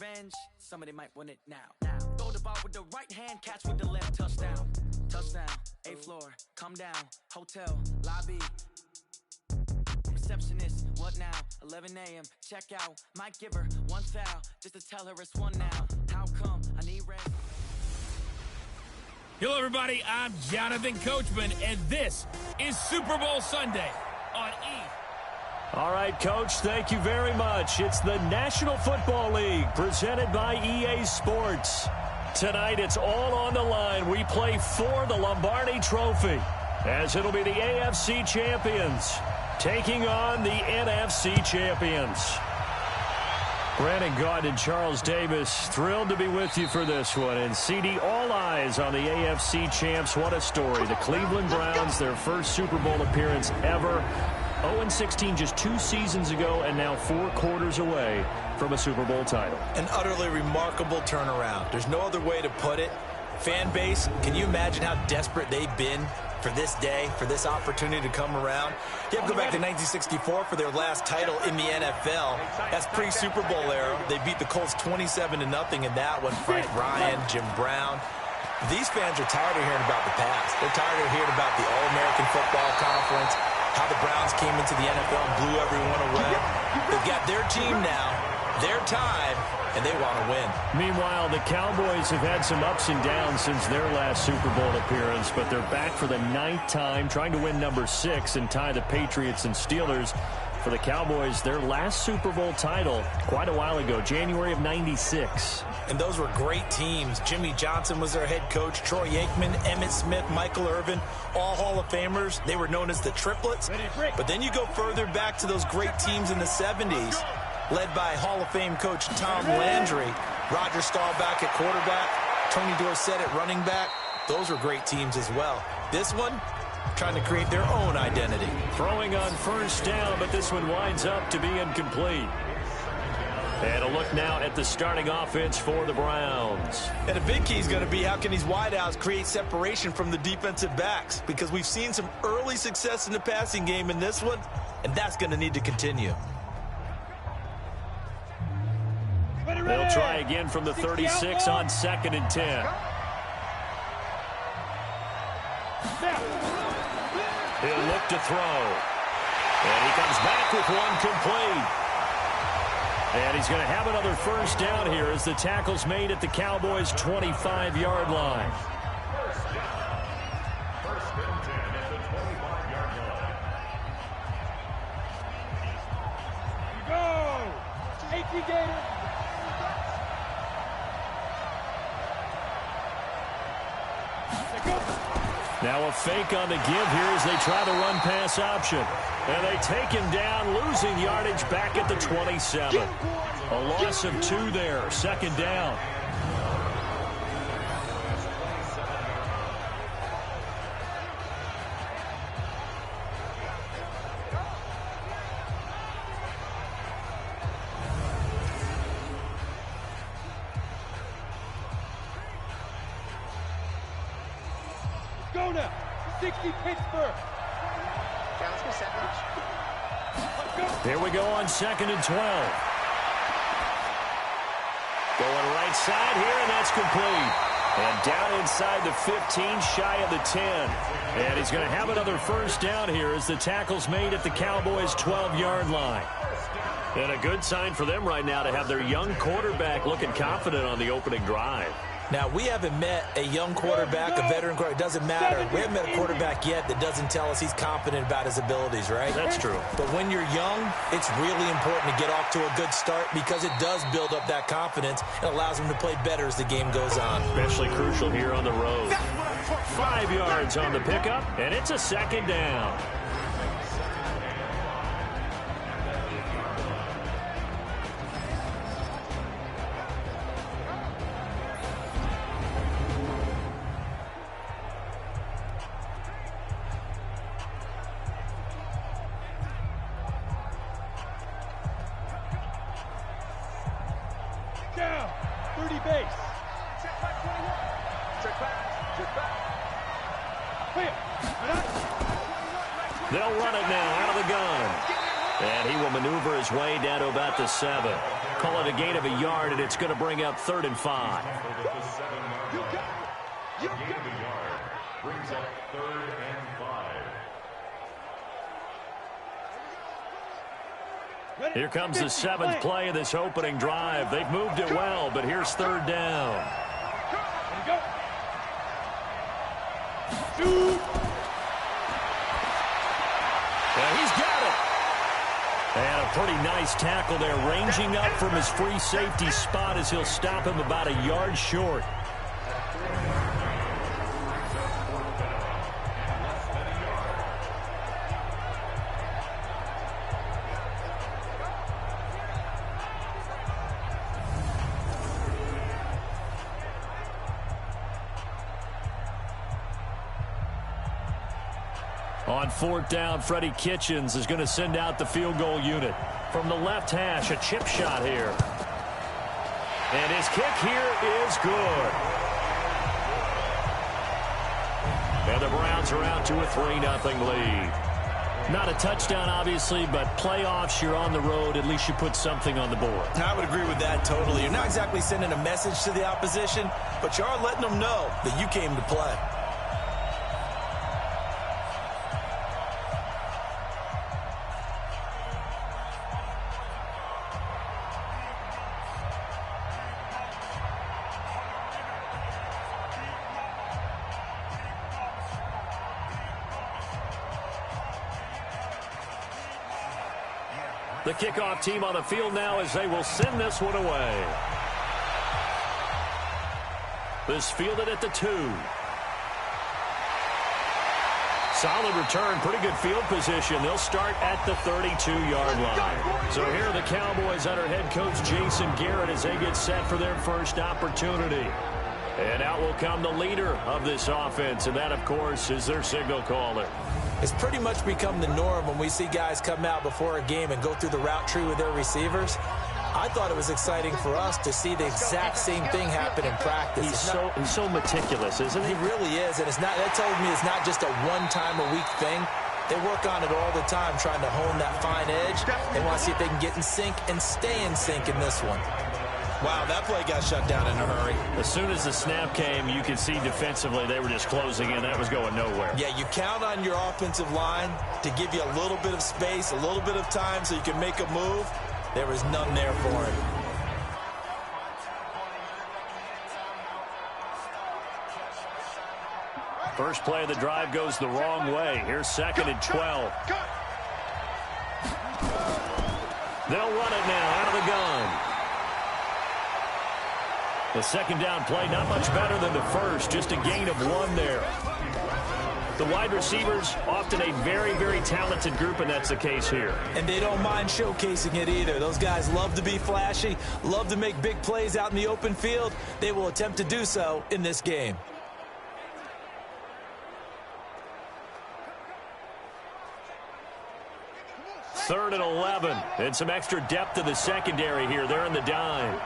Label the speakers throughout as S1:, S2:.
S1: revenge, somebody might win it now. Throw the ball with the right hand, catch with the left, touchdown. Touchdown, 8th floor, come down, hotel, lobby. Receptionist, what now? 11 a.m., check out. Might give her one foul, just to tell her it's one now. How come? I need rest.
S2: Hello, everybody. I'm Jonathan Coachman, and this is Super Bowl Sunday on E!
S3: All right, Coach, thank you very much. It's the National Football League presented by EA Sports. Tonight, it's all on the line. We play for the Lombardi Trophy, as it'll be the AFC champions taking on the NFC champions. Brandon Gaudin and Charles Davis, thrilled to be with you for this one. And CD, all eyes on the AFC champs. What a story. The Cleveland Browns, their first Super Bowl appearance ever. 0-16 just 2 seasons ago, and now 4 quarters away from a Super Bowl title.
S4: An utterly remarkable turnaround. There's no other way to put it. Fan base, can you imagine how desperate they've been for this day, for this opportunity to come around? You have to go back to 1964 for their last title in the NFL. That's pre-Super Bowl era. They beat the Colts 27-0 in that one. Frank Ryan, Jim Brown. These fans are tired of hearing about the past. They're tired of hearing about the All-American Football Conference, how the Browns came into the NFL and blew everyone away. They've got their team now, their time, and they want to win.
S3: Meanwhile, the Cowboys have had some ups and downs since their last Super Bowl appearance, but they're back for the 9th time, trying to win number 6 and tie the Patriots and Steelers. For the Cowboys, their last Super Bowl title quite a while ago, January of '96.
S4: And those were great teams. Jimmy Johnson was their head coach. Troy Aikman, Emmitt Smith, Michael Irvin, all Hall of Famers. They were known as the Triplets. But then you go further back to those great teams in the 70s, led by Hall of Fame coach Tom Landry. Roger Staubach at quarterback, Tony Dorsett at running back. Those were great teams as well. This one, trying to create their own identity.
S3: Throwing on first down, but this one winds up to be incomplete. And a look now at the starting offense for the Browns.
S4: And a big key is going to be how can these wideouts create separation from the defensive backs, because we've seen some early success in the passing game in this one, and that's going to need to continue.
S3: They'll try again from the 36 on 2nd and 10. He'll look to throw. And he comes back with one complete. And he's going to have another first down here as the tackle's made at the Cowboys' 25-yard line.
S5: Go! Take you, Gator!
S3: Now a fake on the give here as they try the run-pass option. And they take him down, losing yardage back at the 27. A loss of 2 there, 2nd down.
S5: Go now! 60 Pittsburgh!
S3: Here we go on 2nd and 12. Going right side here, and that's complete. And down inside the 15, shy of the 10. And he's going to have another first down here as the tackle's made at the Cowboys' 12-yard line. And a good sign for them right now to have their young quarterback looking confident on the opening drive.
S4: Now, we haven't met a young quarterback, a veteran quarterback. It doesn't matter. We haven't met a quarterback yet that doesn't tell us he's confident about his abilities, right?
S3: That's true.
S4: But when you're young, it's really important to get off to a good start because it does build up that confidence and allows him to play better as the game goes on.
S3: Especially crucial here on the road. 5 yards on the pickup, and it's a 2nd down.
S5: Down! 30 base! Check back 21! Check back! Check back! Clear!
S3: They'll run it now out of the gun. And he will maneuver his way down to about the 7. Call it a gain of a yard, and it's going to bring up 3rd and 5.
S6: Gain of a yard brings up 3rd and 5.
S3: Here comes the 7th play of this opening drive. They've moved it well, but here's 3rd down. Yeah, he's got it. And a pretty nice tackle there, ranging up from his free safety spot as he'll stop him about a yard short. On 4th down, Freddie Kitchens is going to send out the field goal unit. From the left hash, a chip shot here. And his kick here is good. And the Browns are out to a 3-0 lead. Not a touchdown, obviously, but playoffs, you're on the road. At least you put something on the board.
S4: I would agree with that totally. You're not exactly sending a message to the opposition, but you are letting them know that you came to play.
S3: The kickoff team on the field now as they will send this one away. This fielded at the 2. Solid return, pretty good field position. They'll start at the 32-yard line. So here are the Cowboys under head coach Jason Garrett as they get set for their first opportunity. And out will come the leader of this offense, and that, of course, is their signal caller.
S4: It's pretty much become the norm when we see guys come out before a game and go through the route tree with their receivers. I thought it was exciting for us to see the exact same thing happen in practice.
S3: He's so meticulous, isn't he?
S4: He really is, and that tells me it's not just a one-time-a-week thing. They work on it all the time, trying to hone that fine edge. They want to see if they can get in sync and stay in sync in this one. Wow, that play got shut down in a hurry.
S3: As soon as the snap came, you could see defensively they were just closing in. That was going nowhere.
S4: Yeah, you count on your offensive line to give you a little bit of space, a little bit of time so you can make a move. There was none there for him.
S3: First play of the drive goes the wrong way. Here's 2nd and 12. They'll run it now out of the gun. The 2nd down play, not much better than the first, just a gain of 1 there. The wide receivers, often a very, very talented group, and that's the case here.
S4: And they don't mind showcasing it either. Those guys love to be flashy, love to make big plays out in the open field. They will attempt to do so in this game.
S3: Third and 11, and some extra depth to the secondary here. They're in the dime.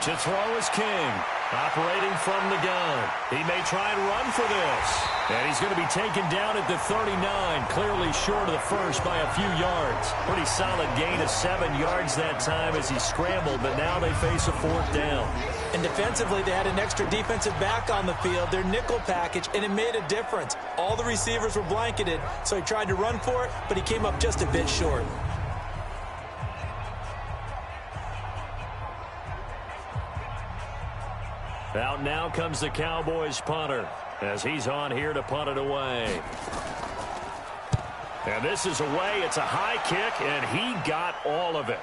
S3: To throw is King, operating from the gun. He may try and run for this. And he's going to be taken down at the 39, clearly short of the first by a few yards. Pretty solid gain of 7 yards that time as he scrambled, but now they face a 4th down.
S4: And defensively, they had an extra defensive back on the field, their nickel package, and it made a difference. All the receivers were blanketed, so he tried to run for it, but he came up just a bit short.
S3: Out now comes the Cowboys punter as he's on here to punt it away. And this is away. It's a high kick, and he got all of it.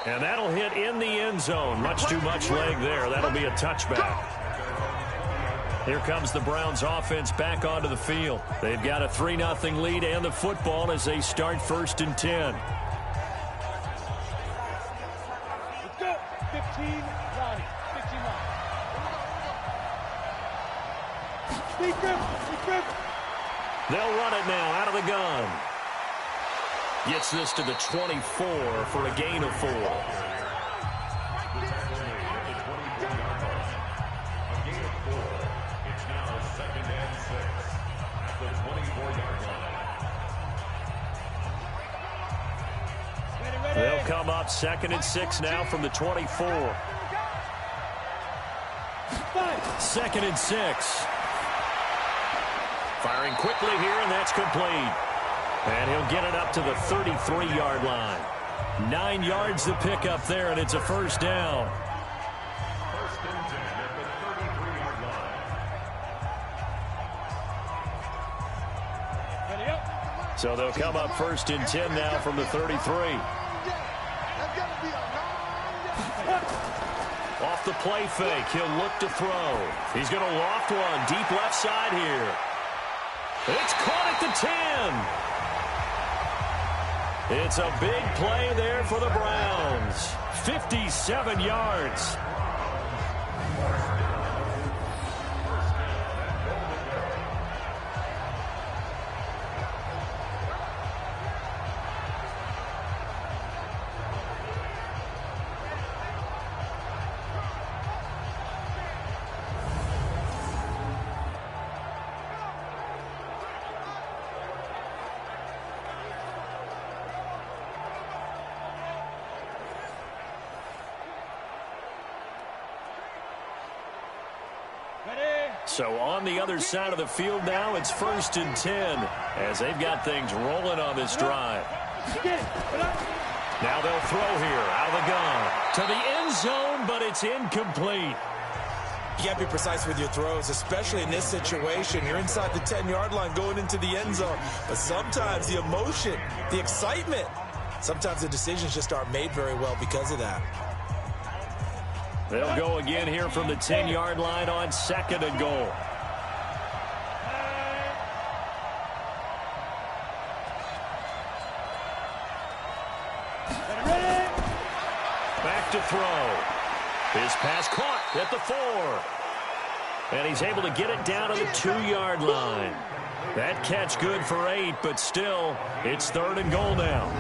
S3: And that'll hit in the end zone. Much too much leg there. That'll be a touchback. Here comes the Browns offense back onto the field. They've got a 3-0 lead and the football as they start 1st and 10.
S5: Let's go. 15, Ronnie. 15 line. Steve Griff.
S3: They'll run it now out of the gun. Gets this to the 24 for a gain of 4. come up 2nd and 6 now from the 24. 2nd and 6. Firing quickly here, and that's complete. And he'll get it up to the 33-yard line. 9 yards to pick up there, and it's a first down.
S6: First and 10 at the 33-yard line.
S3: So they'll come up 1st and 10 now from the 33. Off the play fake, he'll look to throw. He's going to loft one deep left side here. It's caught at the 10. It's a big play there for the Browns. 57 yards. So on the other side of the field now, it's 1st and 10 as they've got things rolling on this drive. Now they'll throw here out of the gun to the end zone, but it's incomplete.
S4: You got to be precise with your throws, especially in this situation. You're inside the 10-yard line going into the end zone. But sometimes the emotion, the excitement, sometimes the decisions just aren't made very well because of that.
S3: They'll go again here from the 10-yard line on 2nd and goal. Back to throw. His pass caught at the 4. And he's able to get it down to the 2-yard line. That catch good for 8, but still, it's 3rd and goal now.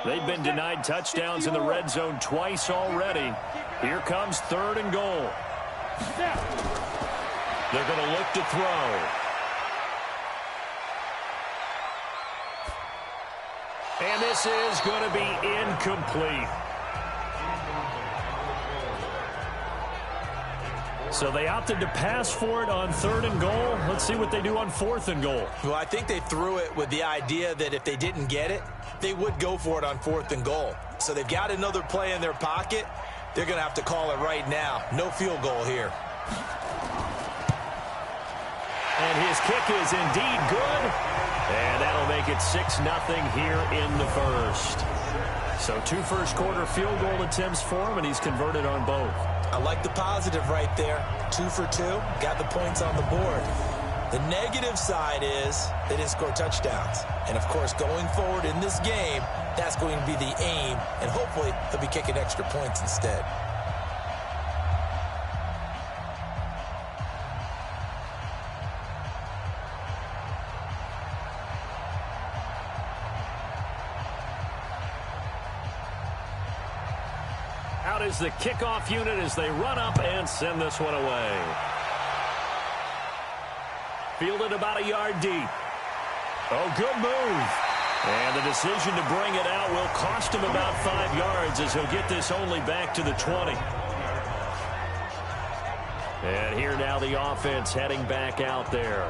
S3: They've been denied touchdowns in the red zone twice already. Here comes 3rd and goal. They're going to look to throw. And this is going to be incomplete. So they opted to pass for it on 3rd and goal. Let's see what they do on 4th and goal.
S4: Well, I think they threw it with the idea that if they didn't get it, they would go for it on 4th and goal. So they've got another play in their pocket. They're going to have to call it right now. No field goal here.
S3: And his kick is indeed good. And that'll make it 6-0 here in the first. So 2 first-quarter field goal attempts for him, and he's converted on both.
S4: I like the positive right there. 2 for 2. Got the points on the board. The negative side is they didn't score touchdowns. And, of course, going forward in this game, that's going to be the aim. And hopefully they'll be kicking extra points instead.
S3: Out is the kickoff unit as they run up and send this one away. Fielded about a yard deep. Oh, good move. And the decision to bring it out will cost him about 5 yards as he'll get this only back to the 20. And here now the offense heading back out there.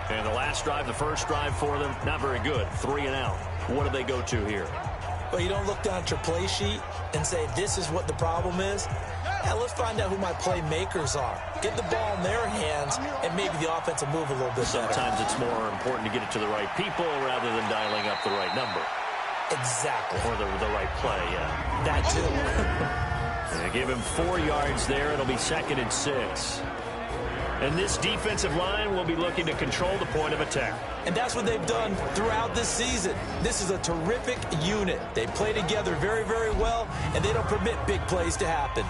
S3: And the last drive, the first drive for them, not very good. 3 and out. What do they go to here?
S4: Well, you don't look down at your play sheet and say, this is what the problem is. Yeah, let's find out who my playmakers are. Get the ball in their hands, and maybe the offense will move a little bit better.
S3: Sometimes it's more important to get it to the right people rather than dialing up the right number.
S4: Exactly.
S3: Or the right play, yeah.
S4: That too.
S3: They give him 4 yards there. It'll be 2nd and 6. And this defensive line will be looking to control the point of attack.
S4: And that's what they've done throughout this season. This is a terrific unit. They play together very, very well, and they don't permit big plays to happen.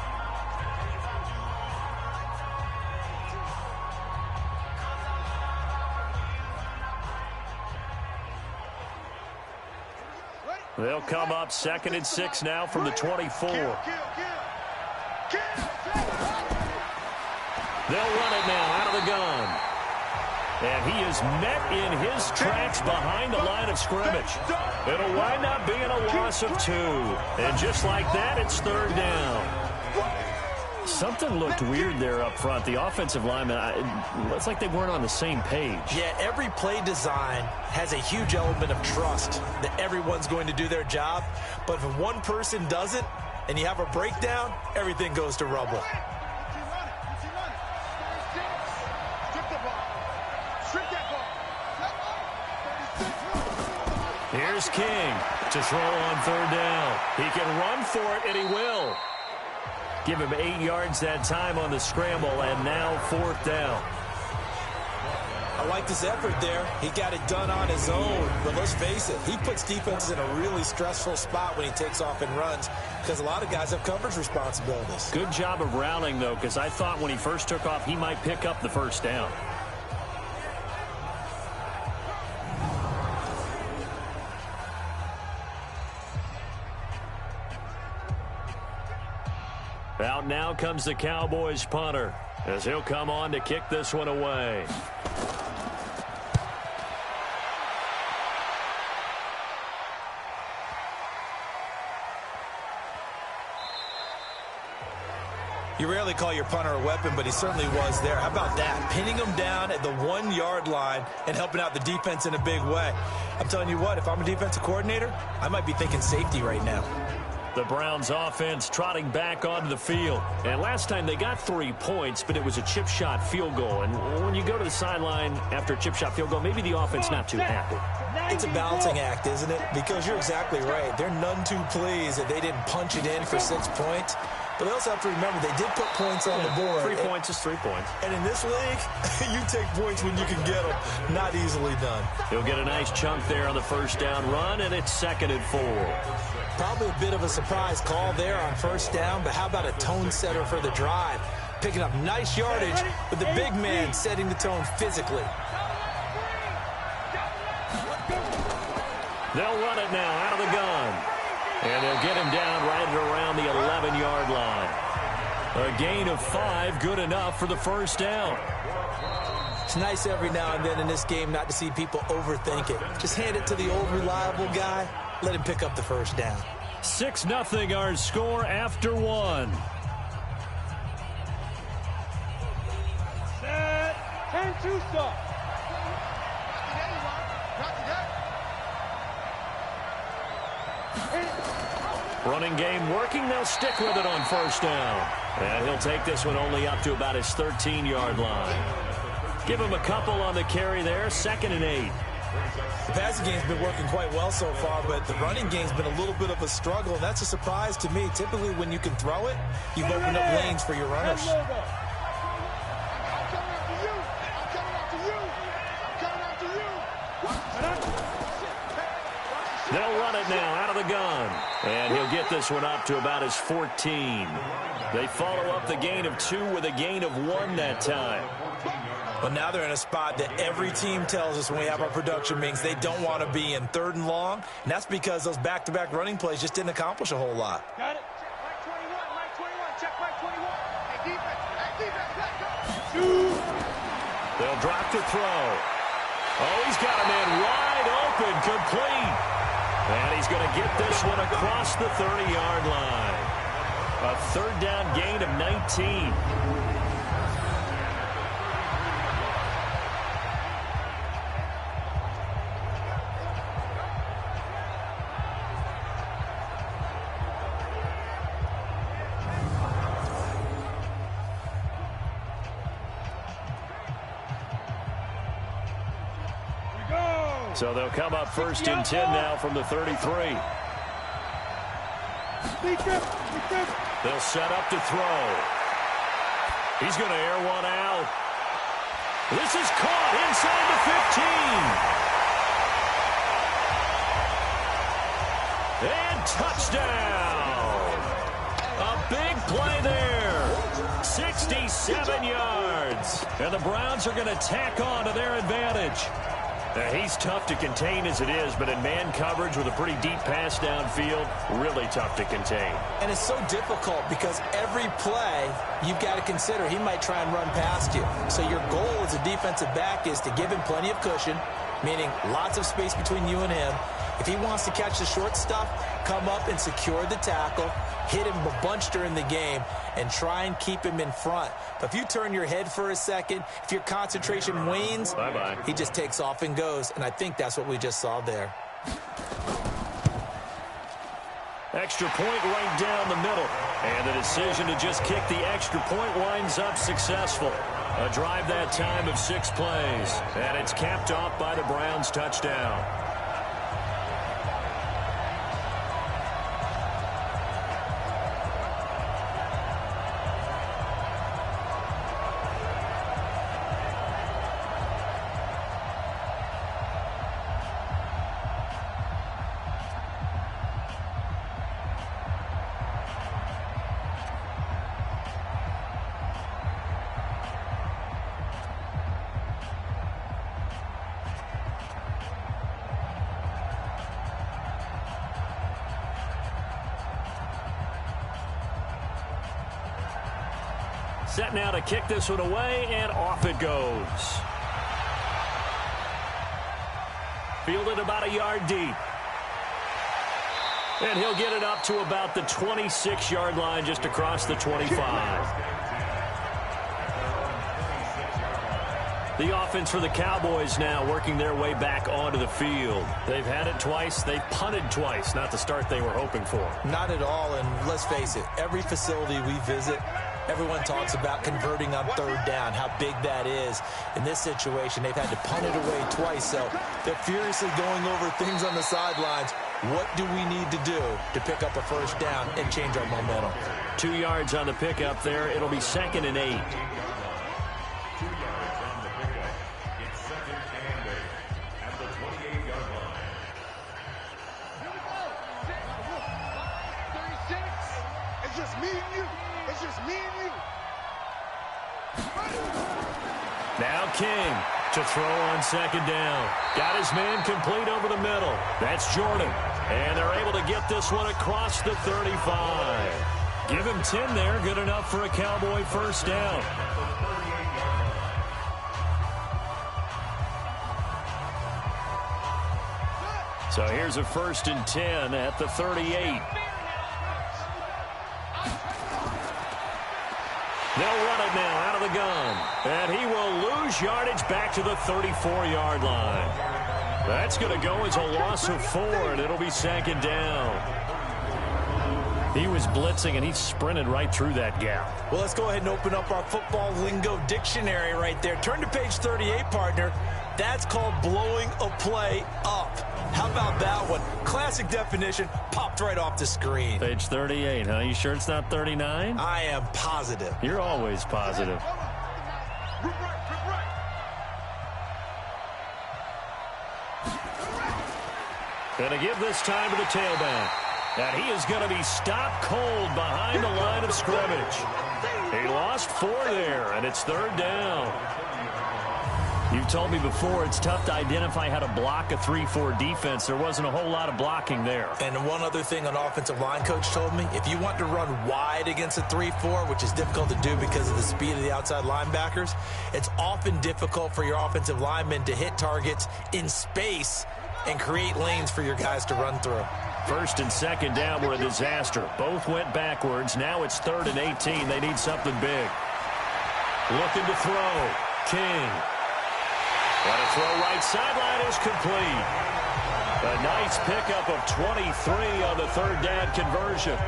S3: They'll come up 2nd and 6 now from the 24. They'll run it now out of the gun. And he is met in his tracks behind the line of scrimmage. It'll wind up being a loss of 2. And just like that, it's 3rd down. Something looked weird there up front. The offensive linemen, it's like they weren't on the same page.
S4: Yeah, every play design has a huge element of trust that everyone's going to do their job. But if one person doesn't and you have a breakdown, everything goes to rubble.
S3: Here's King to throw on 3rd down. He can run for it, and he will. Give him 8 yards that time on the scramble, and now 4th down.
S4: I like this effort there. He got it done on his own. But let's face it, he puts defenses in a really stressful spot when he takes off and runs because a lot of guys have coverage responsibilities.
S3: Good job of rallying, though, because I thought when he first took off, he might pick up the 1st down. Out now comes the Cowboys punter as he'll come on to kick this one away.
S4: You rarely call your punter a weapon, but he certainly was there. How about that? Pinning him down at the 1-yard line and helping out the defense in a big way. I'm telling you what, if I'm a defensive coordinator, I might be thinking safety right now.
S3: The Browns offense trotting back onto the field. And last time they got 3 points, but it was a chip shot field goal. And when you go to the sideline after a chip shot field goal, maybe the offense not too happy.
S4: It's a balancing act, isn't it? Because you're exactly right. They're none too pleased that they didn't punch it in for 6 points. But they also have to remember they did put points on the board.
S3: 3 points is 3 points.
S4: And in this league, you take points when you can get them. Not easily done.
S3: He'll get a nice chunk there on the 1st down run, and it's 2nd and 4.
S4: Probably a bit of a surprise call there on 1st down, but how about a tone setter for the drive? Picking up nice yardage with the big man setting the tone physically.
S3: They'll run it now out of the gun. And they'll get him down right at around the 11-yard line. A gain of 5, good enough for the 1st down.
S4: It's nice every now and then in this game not to see people overthink it. Just hand it to the old reliable guy. Let him pick up the 1st down.
S3: 6-0 our score after 1.
S5: Set. 10-2 stop.
S3: Running game working. They'll stick with it on 1st down. And he'll take this one only up to about his 13-yard line. Give him a couple on the carry there. 2nd and 8.
S4: The passing game's been working quite well so far, but the running game's been a little bit of a struggle, and that's a surprise to me. Typically, when you can throw it, you've opened up lanes for your runners.
S3: They'll run it now out of the gun. And he'll get this one up to about his 14. They follow up the gain of 2 with a gain of 1 that time.
S4: But now they're in a spot that every team tells us when we have our production meetings they don't want to be in 3rd and long. And that's because those back-to-back running plays just didn't accomplish a whole lot.
S5: Got it. Check Mike 21. Check Mike 21. Hey, defense, let's go.
S3: They'll drop to throw. Oh, he's got a man wide open, complete. And he's going to get this one across the 30-yard line. A 3rd down gain of 19. So they'll come up 1st and 10 now from the 33. They'll set up to throw. He's going to air one out. This is caught inside the 15. And touchdown. A big play there. 67 yards. And the Browns are going to tack on to their advantage. He's tough to contain as it is, but in man coverage with a pretty deep pass downfield, really tough to contain.
S4: And it's so difficult because every play you've got to consider he might try and run past you. So your goal as a defensive back is to give him plenty of cushion, meaning lots of space between you and him. If he wants to catch the short stuff, come up and secure the tackle, hit him a bunch during the game, and try and keep him in front. But if you turn your head for a second, if your concentration wanes,
S3: bye-bye,
S4: he just takes off and goes. And I think that's what we just saw there.
S3: Extra point right down the middle. And the decision to just kick the extra point winds up successful. A drive that time of 6 plays. And it's capped off by the Browns' touchdown. Set now to kick this one away, and off it goes. Fielded about a yard deep. And he'll get it up to about the 26-yard line, just across the 25. The offense for the Cowboys now working their way back onto the field. They've had it twice. They've punted twice. Not the start they were hoping for.
S4: Not at all, and let's face it, every facility we visit, everyone talks about converting on third down, how big that is. In this situation, they've had to punt it away twice, so they're furiously going over things on the sidelines. What do we need to do to pick up a first down and change our momentum?
S3: 2 yards on the pickup there. It'll be 2nd and 8. Now King to throw on 2nd down. Got his man complete over the middle. That's Jordan. And they're able to get this one across the 35. Give him 10 there. Good enough for a Cowboy first down. So here's a 1st and 10 at the 38. They'll run it now out of the gun. And he will lose yardage back to the 34-yard line. That's going to go as a loss of 4, and it'll be 2nd down. He was blitzing, and he sprinted right through that gap.
S4: Well, let's go ahead and open up our football lingo dictionary right there. Turn to page 38, partner. That's called blowing a play up. How about that one? Classic definition, popped right off the screen.
S3: Page 38, huh? You sure it's not 39?
S4: I am positive.
S3: You're always positive. Going to give this time to the tailback. And he is going to be stopped cold behind the line of scrimmage. He lost 4 there, and it's 3rd down. You've told me before it's tough to identify how to block a 3-4 defense. There wasn't a whole lot of blocking there.
S4: And one other thing an offensive line coach told me, if you want to run wide against a 3-4, which is difficult to do because of the speed of the outside linebackers, it's often difficult for your offensive linemen to hit targets in space and create lanes for your guys to run through.
S3: 1st and 2nd down were a disaster. Both went backwards. Now it's 3rd and 18. They need something big. Looking to throw. King. And a throw right sideline is complete. A nice pickup of 23 on the 3rd down conversion.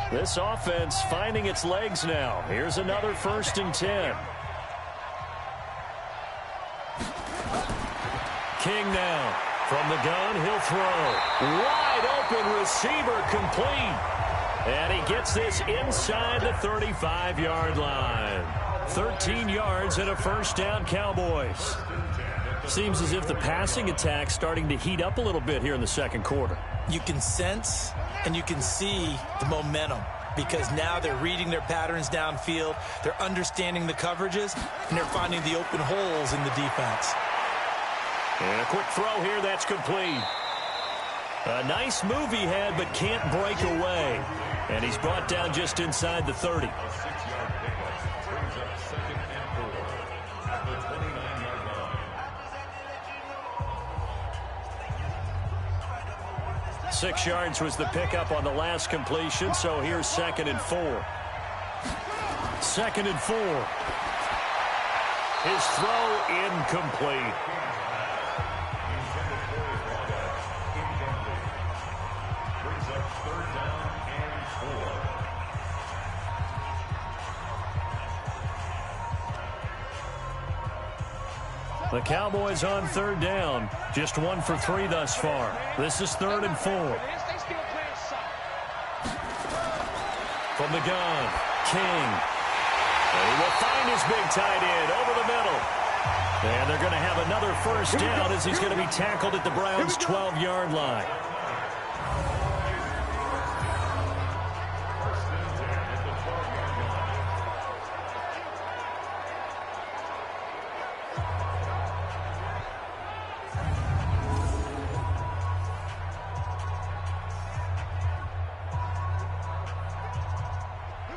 S3: This offense finding its legs now. Here's another 1st and 10. King now from the gun. He'll throw. Wide open receiver complete. And he gets this inside the 35-yard line. 13 yards and a first down, Cowboys. Seems as if the passing attack's starting to heat up a little bit here in the second quarter.
S4: You can sense and you can see the momentum because now they're reading their patterns downfield, they're understanding the coverages, and they're finding the open holes in the defense.
S3: And a quick throw here, that's complete. A nice move he had, but can't break away. And he's brought down just inside the 30. 6 yards was the pickup on the last completion, so here's 2nd and 4. 2nd and 4. His throw incomplete. The Cowboys on 3rd down. Just 1 for 3 thus far. This is 3rd and 4. From the gun, King. And he will find his big tight end over the middle. And they're going to have another first down as he's going to be tackled at the Browns' 12-yard line.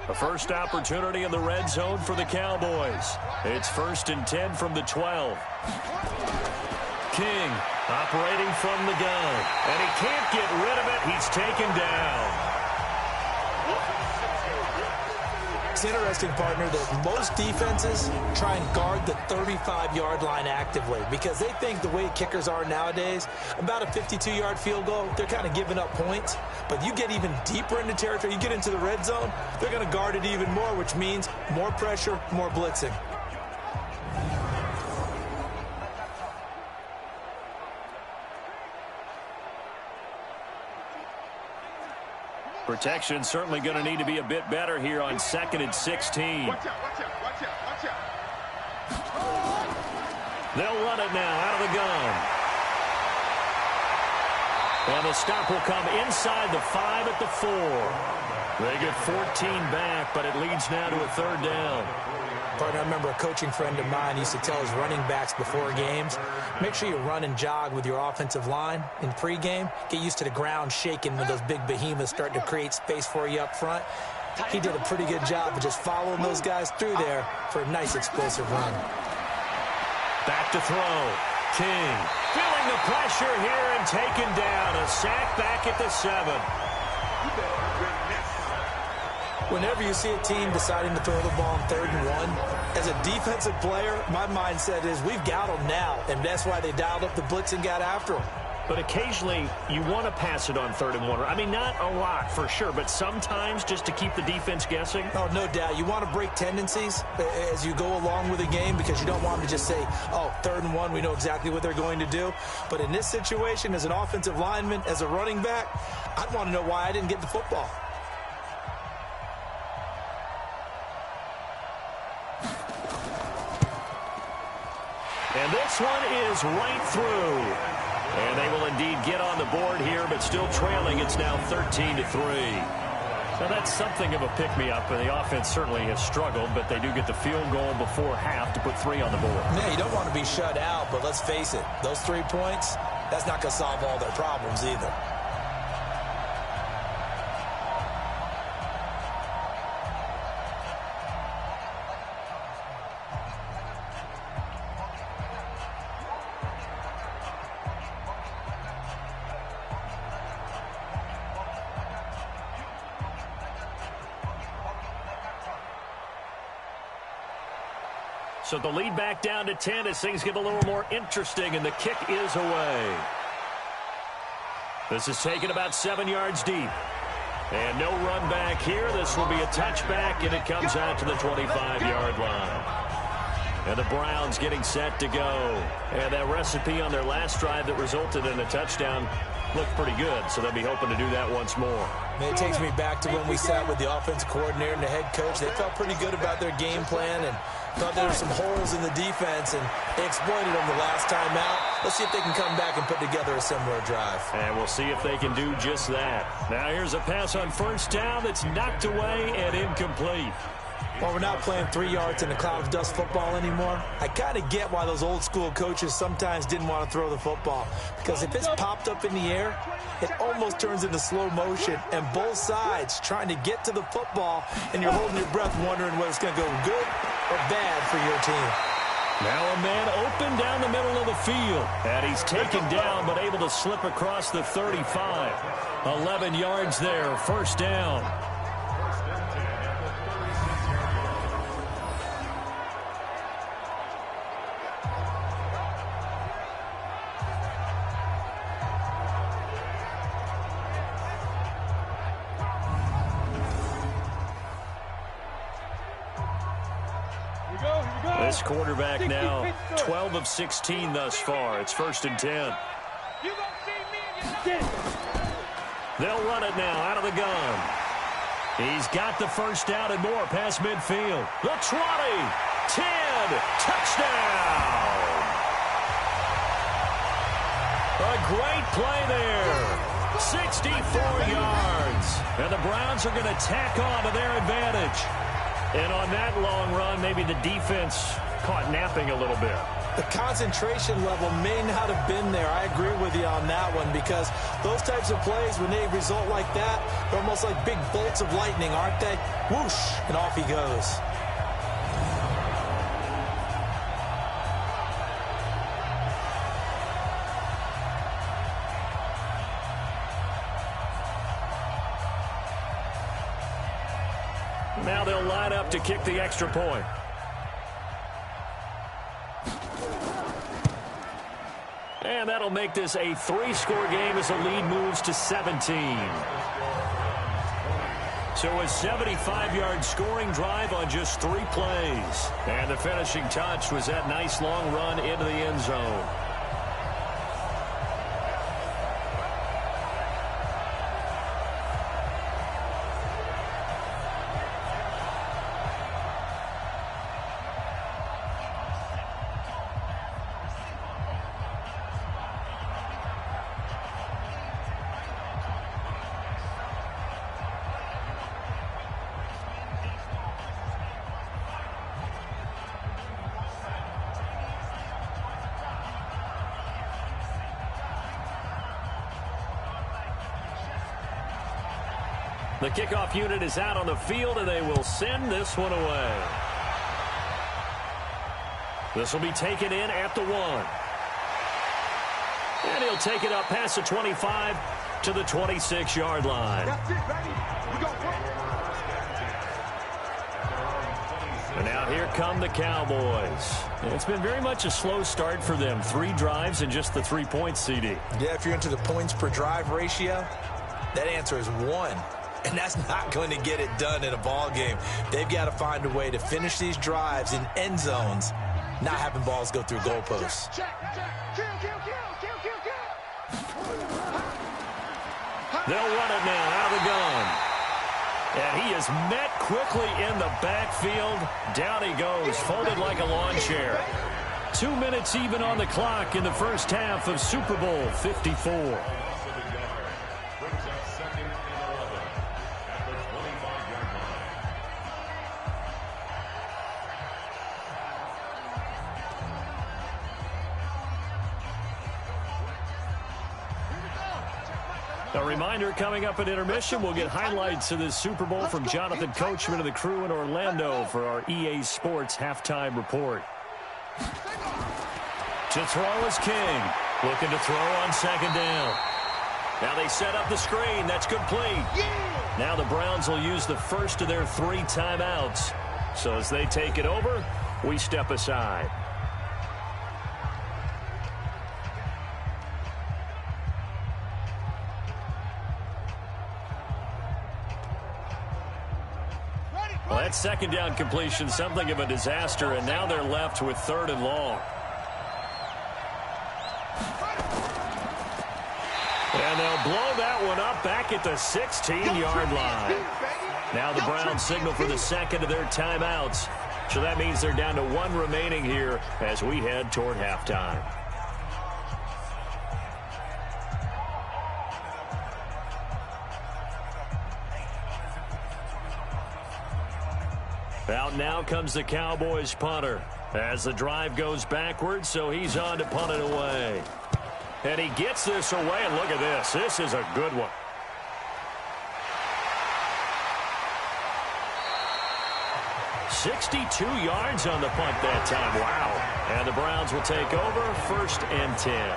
S3: A first opportunity in the red zone for the Cowboys. It's 1st and 10 from the 12. King operating from the gun. And he can't get rid of it. He's taken down.
S4: It's interesting, partner, that most defenses try and guard the 35-yard line actively because they think the way kickers are nowadays, about a 52-yard field goal, they're kind of giving up points. But you get even deeper into territory, you get into the red zone, they're going to guard it even more, which means more pressure, more blitzing.
S3: Protection certainly going to need to be a bit better here on 2nd and 16.
S5: Watch out.
S3: They'll run it now out of the gun. And the stop will come inside the 5 at the 4. They get 14 back, but it leads now to a 3rd down.
S4: Partner, I remember a coaching friend of mine used to tell his running backs before games, make sure you run and jog with your offensive line in pregame. Get used to the ground shaking when those big behemoths start to create space for you up front. He did a pretty good job of just following those guys through there for a nice explosive run.
S3: Back to throw. King feeling the pressure here and taken down. A sack back at the 7.
S4: Whenever you see a team deciding to throw the ball on 3rd and 1, as a defensive player, my mindset is we've got them now, and that's why they dialed up the blitz and got after them.
S3: But occasionally, you want to pass it on 3rd and 1. I mean, not a lot for sure, but sometimes just to keep the defense guessing.
S4: Oh, no doubt. You want to break tendencies as you go along with a game because you don't want them to just say, oh, 3rd and 1, we know exactly what they're going to do. But in this situation, as an offensive lineman, as a running back, I'd want to know why I didn't get the football.
S3: And this one is right through. And they will indeed get on the board here, but still trailing. It's now 13-3. So that's something of a pick-me-up. The offense certainly has struggled, but they do get the field goal before half to put 3 on the board.
S4: Yeah, you don't want to be shut out, but let's face it. Those 3 points, that's not going to solve all their problems either.
S3: So the lead back down to 10 as things get a little more interesting, and the kick is away. This is taken about 7 yards deep. And no run back here. This will be a touchback, and it comes out to the 25-yard line. And the Browns getting set to go. And that recipe on their last drive that resulted in a touchdown looked pretty good, so they'll be hoping to do that once more.
S4: It takes me back to when we sat with the offensive coordinator and the head coach. They felt pretty good about their game plan and thought there were some holes in the defense, and they exploited them the last time out. Let's see if they can come back and put together a similar drive.
S3: And we'll see if they can do just that. Now here's a pass on first down that's knocked away and incomplete.
S4: Well, we're not playing 3 yards in a cloud of dust football anymore. I kind of get why those old school coaches sometimes didn't want to throw the football, because if it's popped up in the air, it almost turns into slow motion, and both sides trying to get to the football, and you're holding your breath wondering whether it's going to go good or bad for your team.
S3: Now a man open down the middle of the field, and he's taken down but able to slip across the 35. 11 yards there, first down. This quarterback now 12 of 16 thus far. It's 1st and 10. They'll run it now out of the gun. He's got the first down and more past midfield. The 20, 10, touchdown. A great play there. 64 yards. And the Browns are going to tack on to their advantage. And on that long run, maybe the defense caught napping a little bit.
S4: The concentration level may not have been there. I agree with you on that one, because those types of plays, when they result like that, they're almost like big bolts of lightning, aren't they? Whoosh, and off he goes.
S3: Now they'll line up to kick the extra point. And that'll make this a 3-score game as the lead moves to 17. So a 75-yard scoring drive on just 3 plays. And the finishing touch was that nice long run into the end zone. The kickoff unit is out on the field, and they will send this one away. This will be taken in at the 1. And he'll take it up past the 25 to the 26-yard line.
S5: That's it, baby. We go for it.
S3: And now here come the Cowboys. And it's been very much a slow start for them. 3 drives and just the 3 points, CD.
S4: Yeah, if you're into the points per drive ratio, that answer is 1. And that's not going to get it done in a ball game. They've got to find a way to finish these drives in end zones, not having balls go through goalposts.
S5: Check. Kill.
S3: They'll run it now out of the gun. And he is met quickly in the backfield. Down he goes, folded like a lawn chair. 2 minutes even on the clock in the first half of Super Bowl 54. A reminder, coming up at intermission, we'll get highlights of this Super Bowl from Jonathan Coachman and the crew in Orlando for our EA Sports halftime report. To throw is King. Looking to throw on 2nd down. Now they set up the screen. That's complete. Now the Browns will use the first of their 3 timeouts. So as they take it over, we step aside. Well, that 2nd down completion, something of a disaster, and now they're left with 3rd and long. And they'll blow that one up back at the 16-yard line. Now the Browns signal for the second of their timeouts. So that means they're down to one remaining here as we head toward halftime. Out now comes the Cowboys punter as the drive goes backwards, so he's on to punt it away. And he gets this away, and look at this. This is a good one. "62 yards on the punt that time. Wow. And the Browns will take over 1st and 10.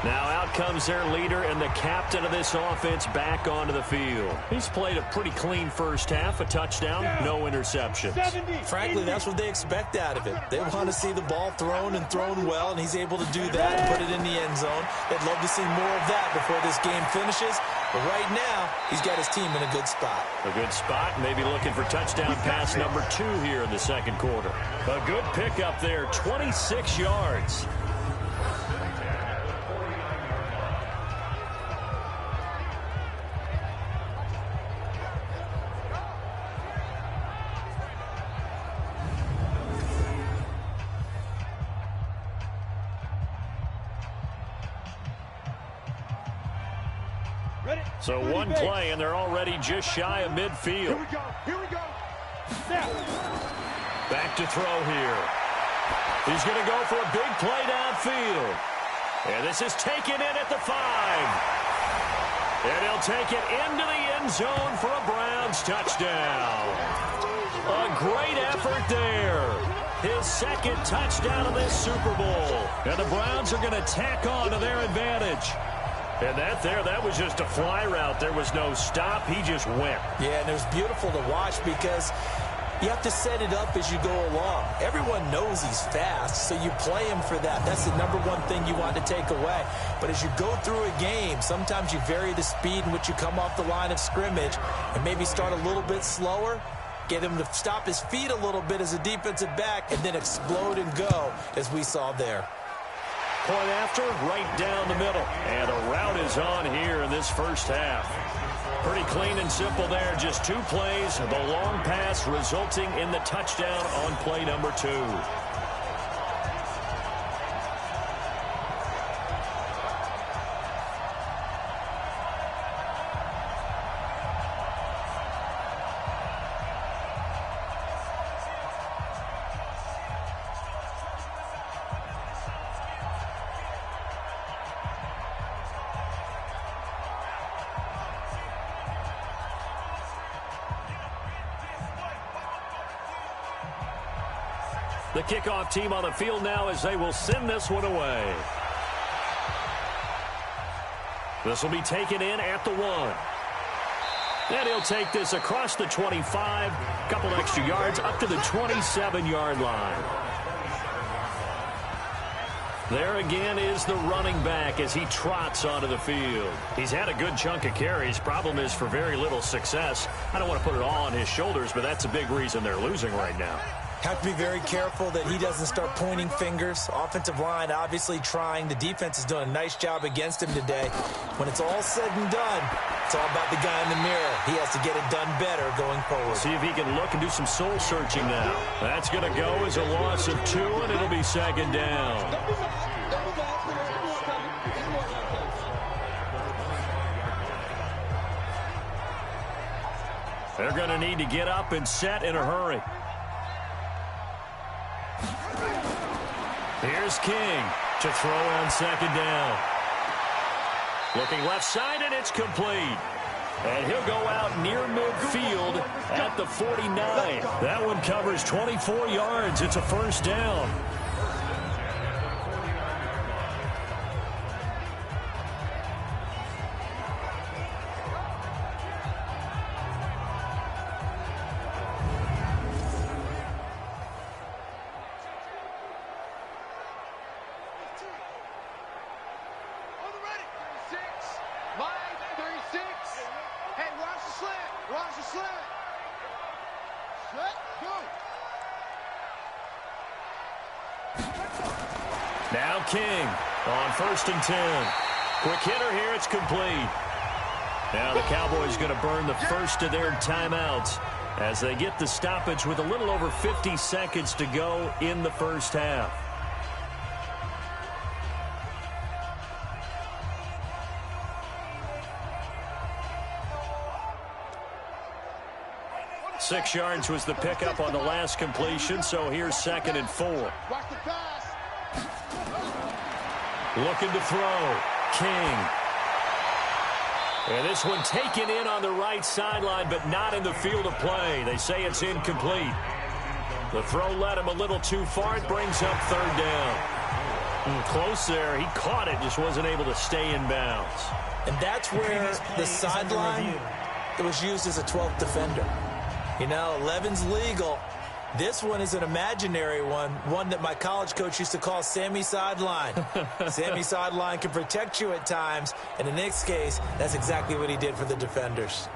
S3: Now out comes their leader and the captain of this offense back onto the field. He's played a pretty clean first half, a touchdown, no interceptions.
S4: Frankly, that's what they expect out of him. They want to see the ball thrown and thrown well, and he's able to do that and put it in the end zone. They'd love to see more of that before this game finishes. But right now, he's got his team in a good spot.
S3: A good spot, maybe looking for touchdown pass number 2 here in the second quarter. A good pickup there, 26 yards. So one play, and they're already just shy of midfield.
S5: Here we go.
S3: Back to throw here. He's going to go for a big play downfield. And this is taken in at the 5. And he'll take it into the end zone for a Browns touchdown. A great effort there. His second touchdown of this Super Bowl. And the Browns are going to tack on to their advantage. And that was just a fly route. There was no stop. He just went.
S4: Yeah, and it was beautiful to watch because you have to set it up as you go along. Everyone knows he's fast, so you play him for that. That's the number one thing you want to take away. But as you go through a game, sometimes you vary the speed in which you come off the line of scrimmage and maybe start a little bit slower, get him to stop his feet a little bit as a defensive back, and then explode and go, as we saw there.
S3: Point after, right down the middle. And the route is on here in this first half. Pretty clean and simple there. Just 2 plays. The long pass resulting in the touchdown on play number 2. The kickoff team on the field now as they will send this one away. This will be taken in at the 1. And he'll take this across the 25, couple extra yards up to the 27-yard line. There again is the running back as he trots onto the field. He's had a good chunk of carries. Problem is for very little success. I don't want to put it all on his shoulders, but that's a big reason they're losing right now.
S4: Have to be very careful that he doesn't start pointing fingers. Offensive line obviously trying. The defense is doing a nice job against him today. When it's all said and done, it's all about the guy in the mirror. He has to get it done better going forward.
S3: See if he can look and do some soul searching now. That's going to go as a loss of 2, and it'll be second down. They're going to need to get up and set in a hurry. Here's King to throw on second down. Looking left side, and it's complete. And he'll go out near midfield at the 49. That one covers 24 yards. It's a first down. Now King on 1st and 10. Quick hitter here. It's complete. Now the Cowboys going to burn the first of their timeouts as they get the stoppage with a little over 50 seconds to go in the first half. Six yards was the pickup on the last completion, so here's 2nd and 4. Looking to throw. King. And this one taken in on the right sideline, but not in the field of play. They say it's incomplete. The throw led him a little too far. It brings up 3rd down. Close there. He caught it, just wasn't able to stay in bounds.
S4: And that's where the sideline was used as a 12th defender. You know, 11's legal. This one is an imaginary one that my college coach used to call Sammy Sideline. Sammy Sideline can protect you at times, and in this case, that's exactly what he did for the defenders.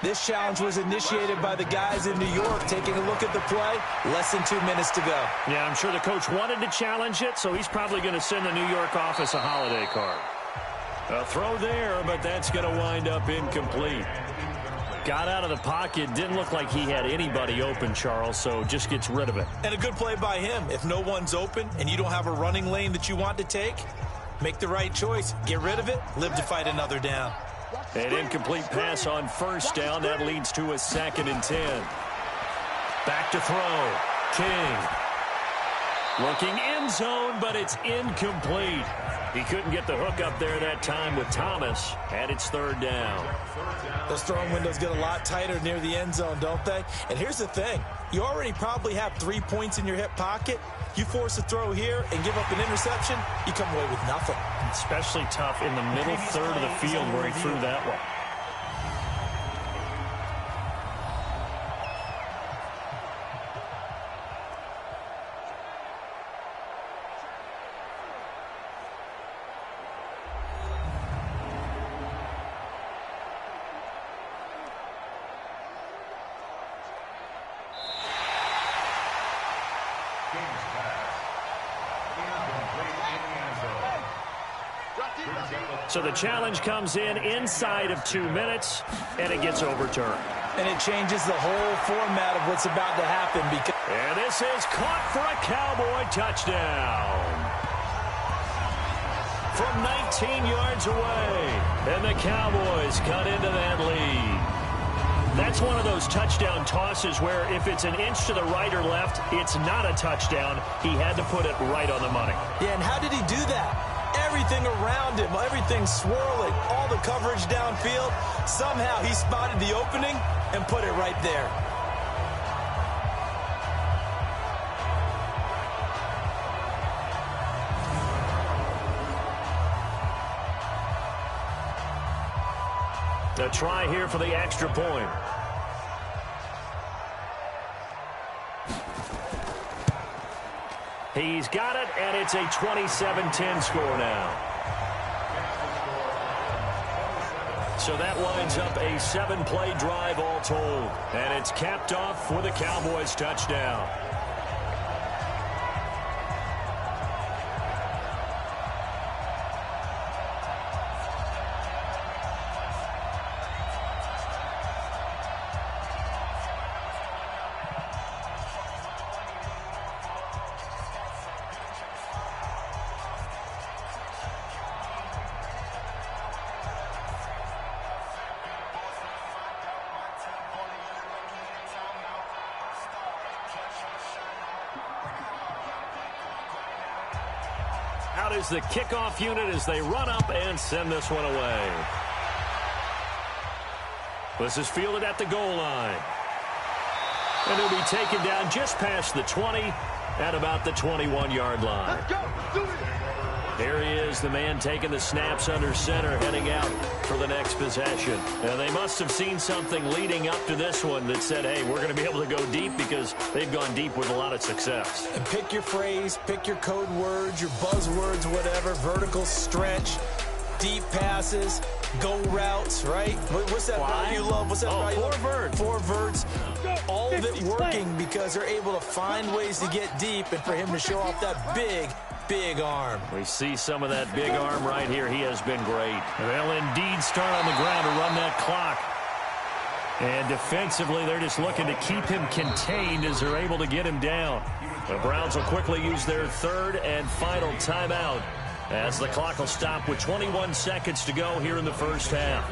S4: This challenge was initiated by the guys in New York. Taking a look at the play, less than 2 minutes to go.
S3: Yeah, I'm sure the coach wanted to challenge it, so he's probably going to send the New York office a holiday card. A throw there, but that's going to wind up incomplete. Got out of the pocket, didn't look like he had anybody open, Charles, so just gets rid of it.
S4: And a good play by him. If no one's open and you don't have a running lane that you want to take, make the right choice. Get rid of it, live to fight another down.
S3: An incomplete pass on 1st down. That leads to a 2nd and 10. Back to throw. King. Looking end zone, but it's incomplete. He couldn't get the hook up there that time with Thomas, and it's 3rd down.
S4: Those throwing windows get a lot tighter near the end zone, don't they? And here's the thing. You already probably have 3 points in your hip pocket. You force a throw here and give up an interception, you come away with nothing.
S3: Especially tough in the middle third of the field where he threw that one. So the challenge comes in inside of 2 minutes, and it gets overturned.
S4: And it changes the whole format of what's about to happen.
S3: And this is caught for a Cowboy touchdown. From 19 yards away, and the Cowboys cut into that lead. That's one of those touchdown tosses where if it's an inch to the right or left, it's not a touchdown. He had to put it right on the money.
S4: Yeah, and how did he do that? Everything around him, everything swirling, all the coverage downfield. Somehow he spotted the opening and put it right there.
S3: A try here for the extra point. He's got it, and it's a 27-10 score now. So that winds up a 7-play drive all told. And it's capped off with a Cowboys touchdown. Out is the kickoff unit as they run up and send this one away. This is fielded at the goal line. And it'll be taken down just past the 20 at about the 21-yard line.
S5: Let's go. Do it.
S3: There he is, the man taking the snaps under center, heading out for the next possession. Now, they must have seen something leading up to this one that said, hey, we're going to be able to go deep because they've gone deep with a lot of success.
S4: And pick your phrase, pick your code words, your buzzwords, whatever, vertical stretch, deep passes. go routes, right? What's that route you love? What's that route you love? Four verts. All of it working because they're able to find ways to get deep and for him to show off that big arm.
S3: We see some of that big arm right here. He has been great. They'll indeed start on the ground to run that clock. And defensively, they're just looking to keep him contained as they're able to get him down. The Browns will quickly use their third and final timeout as the clock will stop with 21 seconds to go here in the first half.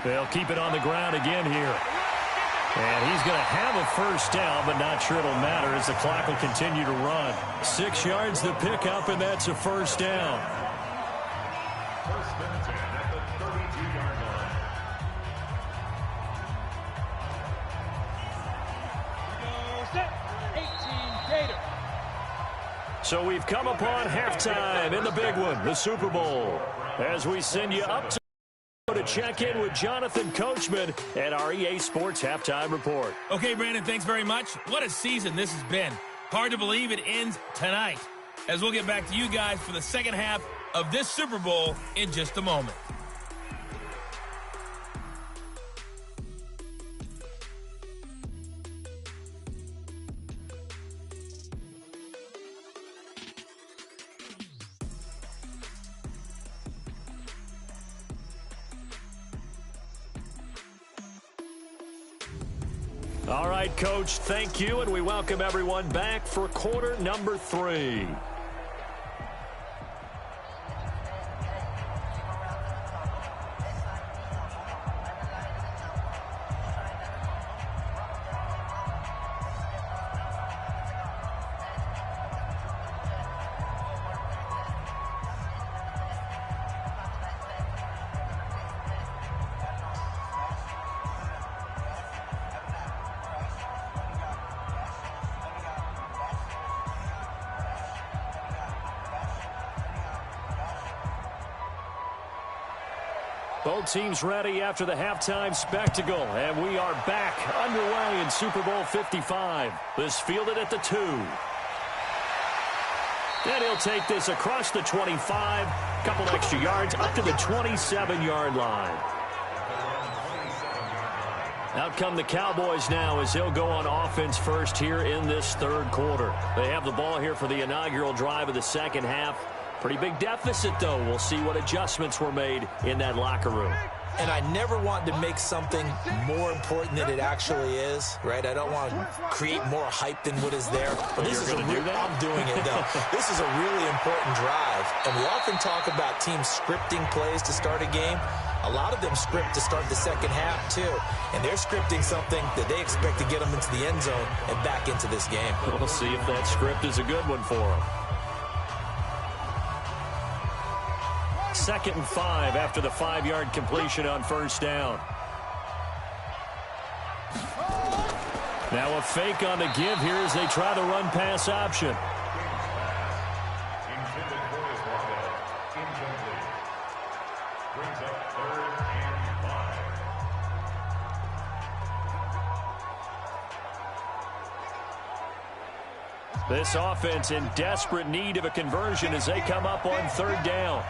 S3: They'll keep it on the ground again here. And he's going to have a first down, but not sure it'll matter as the clock will continue to run. 6 yards the pickup, and that's a first down.
S6: First and 10 at the 32-yard line.
S5: Set. 18 Gator.
S3: So we've come upon halftime in the big one, the Super Bowl, as we send you up to check in with Jonathan Coachman at our EA Sports Halftime Report.
S2: Okay, Brandon, thanks very much. What a season this has been. Hard to believe it ends tonight, as we'll get back to you guys for the second half of this Super Bowl in just a moment.
S3: All right, Coach, thank you, and we welcome everyone back for quarter number 3. Both teams ready after the halftime spectacle, and we are back underway in Super Bowl 55. This fielded at the 2. And he'll take this across the 25, couple extra yards up to the 27-yard line. Out come the Cowboys now as they'll go on offense first here in this third quarter. They have the ball here for the inaugural drive of the second half. Pretty big deficit, though. We'll see what adjustments were made in that locker room.
S4: And I never want to make something more important than it actually is, right? I don't want to create more hype than what is there. But this is I'm doing it, though. This is a really important drive. And we often talk about teams scripting plays to start a game. A lot of them script to start the second half, too. And they're scripting something that they expect to get them into the end zone and back into this game.
S3: We'll see if that script is a good one for them. 2nd and 5 after the 5-yard completion on first down. Now a fake on the give here as they try the run-pass option.
S6: Intended for his wideout. Incomplete. Brings up 3rd and 5.
S3: This offense in desperate need of a conversion as they come up on 3rd down.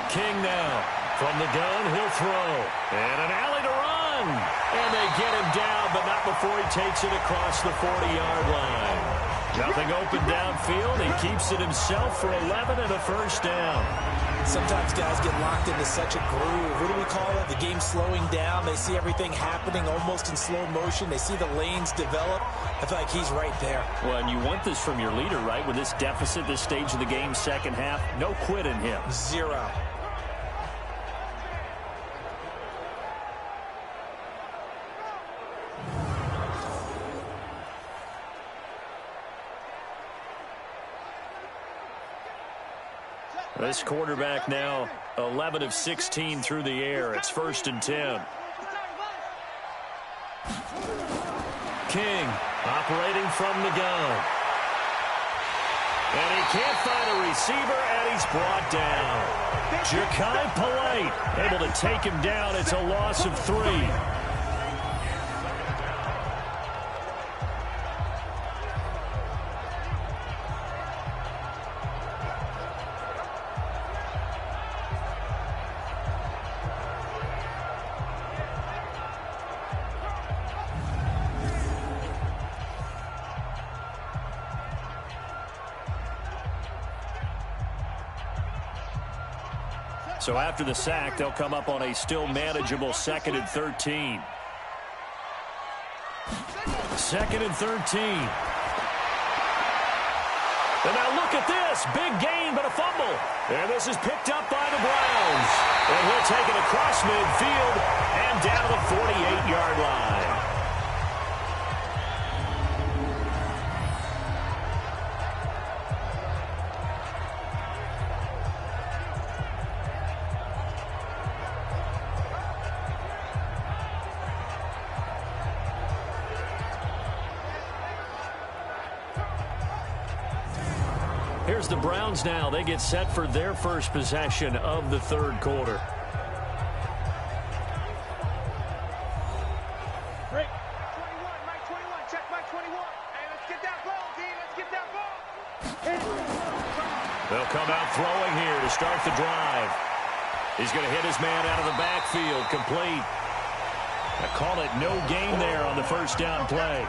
S3: King now from the gun, he'll throw. And an alley to run. And they get him down, but not before he takes it across the 40-yard line. Nothing open downfield. He keeps it himself for 11 and a first down.
S4: Sometimes guys get locked into such a groove. What do we call it? The game slowing down. They see everything happening almost in slow motion. They see the lanes develop. I feel like he's right there.
S3: Well, and you want this from your leader, right? With this deficit, this stage of the game, second half, no quit in him.
S4: 0.
S3: This quarterback now 11 of 16 through the air. It's 1st and 10. King operating from the gun. And he can't find a receiver, and he's brought down. Jachai Polite able to take him down. It's a loss of 3. So after the sack, they'll come up on a still manageable 2nd and 13. 2nd and 13. And now look at this. Big gain, but a fumble. And this is picked up by the Browns. And he'll take it across midfield and down to the 48-yard line. Here's the Browns now. They get set for their first possession of the 3rd quarter.
S5: Break. 21, Mike 21. Check Mike 21. Hey, let's get that ball, D. Let's get that ball.
S3: They'll come out throwing here to start the drive. He's going to hit his man out of the backfield. Complete. I call it no gain there on the first down play.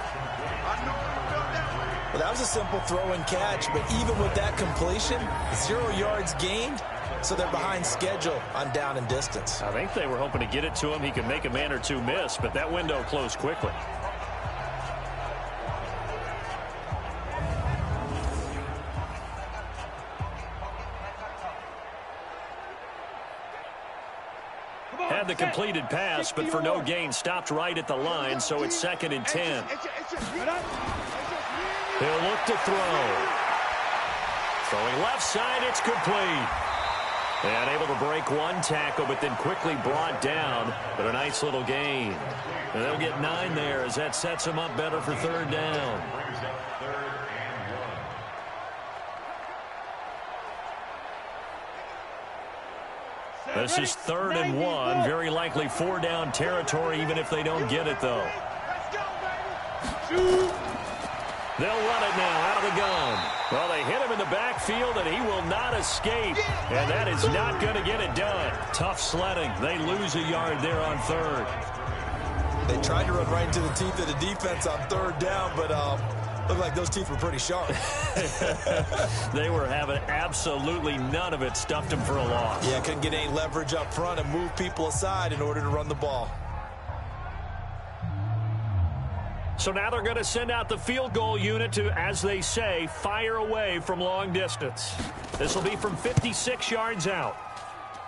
S4: Well, that was a simple throw and catch, but even with that completion, 0 yards gained, so they're behind schedule on down and distance.
S3: I think they were hoping to get it to him. He could make a man or two miss, but that window closed quickly. Had the completed pass, but for no gain, stopped right at the line, so it's 2nd and 10. He'll look to throw. Throwing left side, it's complete. And able to break one tackle, but then quickly brought down. But a nice little gain. And they'll get 9 there as that sets them up better for 3rd down. This is 3rd and 1. Very likely 4 down territory, even if they don't get it, though. They'll run it now out of the gun. Well, they hit him in the backfield, and he will not escape. And that is not going to get it done. Tough sledding. They lose a yard there on 3rd.
S4: They tried to run right into the teeth of the defense on 3rd down, but looked like those teeth were pretty sharp.
S3: They were having absolutely none of it. Stuffed him for a loss.
S4: Yeah, couldn't get any leverage up front and move people aside in order to run the ball.
S3: So now they're going to send out the field goal unit to, as they say, fire away from long distance. This will be from 56 yards out.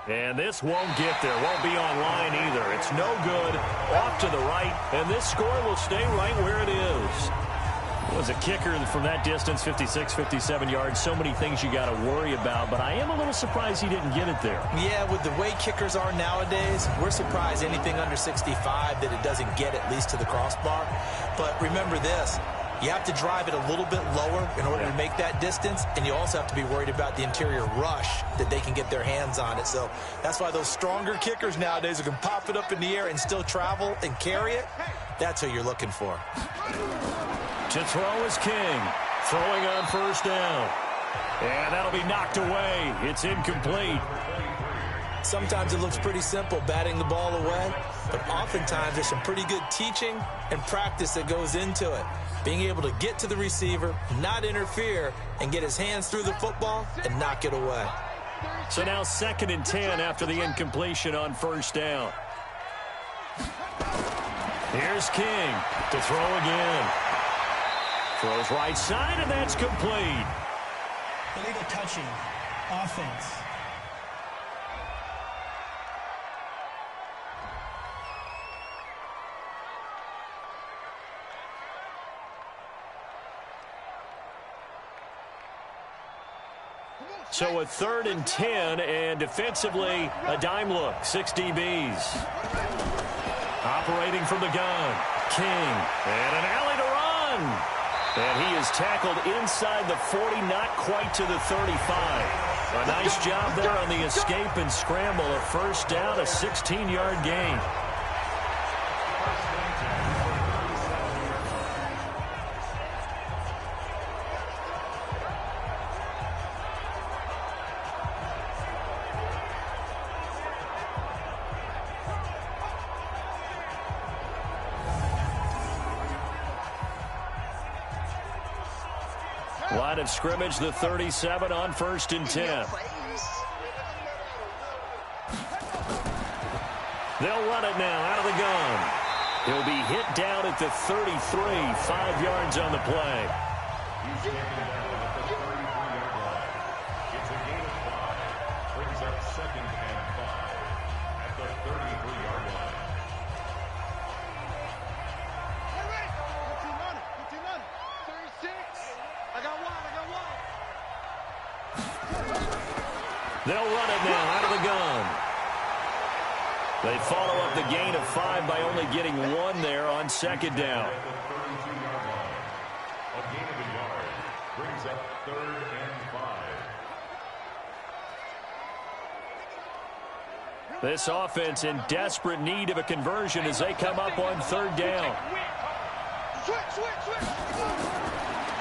S3: And this won't get there. Won't be on line either. It's no good. Off to the right. And this score will stay right where it is. Was a kicker from that distance, 56, 57 yards. So many things you got to worry about, but I am a little surprised he didn't get it there.
S4: Yeah, with the way kickers are nowadays, we're surprised anything under 65 that it doesn't get at least to the crossbar. But remember this, you have to drive it a little bit lower in order to make that distance, and you also have to be worried about the interior rush that they can get their hands on it. So that's why those stronger kickers nowadays who can pop it up in the air and still travel and carry it, that's who you're looking for.
S3: To throw is King. Throwing on first down. And that'll be knocked away. It's incomplete.
S4: Sometimes it looks pretty simple, batting the ball away, but oftentimes there's some pretty good teaching and practice that goes into it. Being able to get to the receiver, not interfere, and get his hands through the football and knock it away.
S3: So now 2nd and 10 after the incompletion on first down. Here's King to throw again. Throws right side, and that's complete.
S7: Illegal touching. Offense.
S3: So a 3rd and 10, and defensively, a dime look. 6 DBs. Operating from the gun. King. And an alley to run. And he is tackled inside the 40, not quite to the 35. A nice job there on the escape and scramble. A first down, a 16-yard gain. Line of scrimmage, the 37 on 1st and 10. They'll run it now out of the gun. He'll be hit down at the 33, 5 yards on the play.
S6: He's taken down at the 33-yard line. It's a gain of 5. Brings up 2nd and 5 at the 33-yard line.
S3: They'll run it now out of the gun. They follow up the gain of 5 by only getting 1 there on 2nd down.
S6: At the 32-yard line. A gain of a yard. Brings up 3rd and 5.
S3: This offense in desperate need of a conversion as they come up on 3rd down.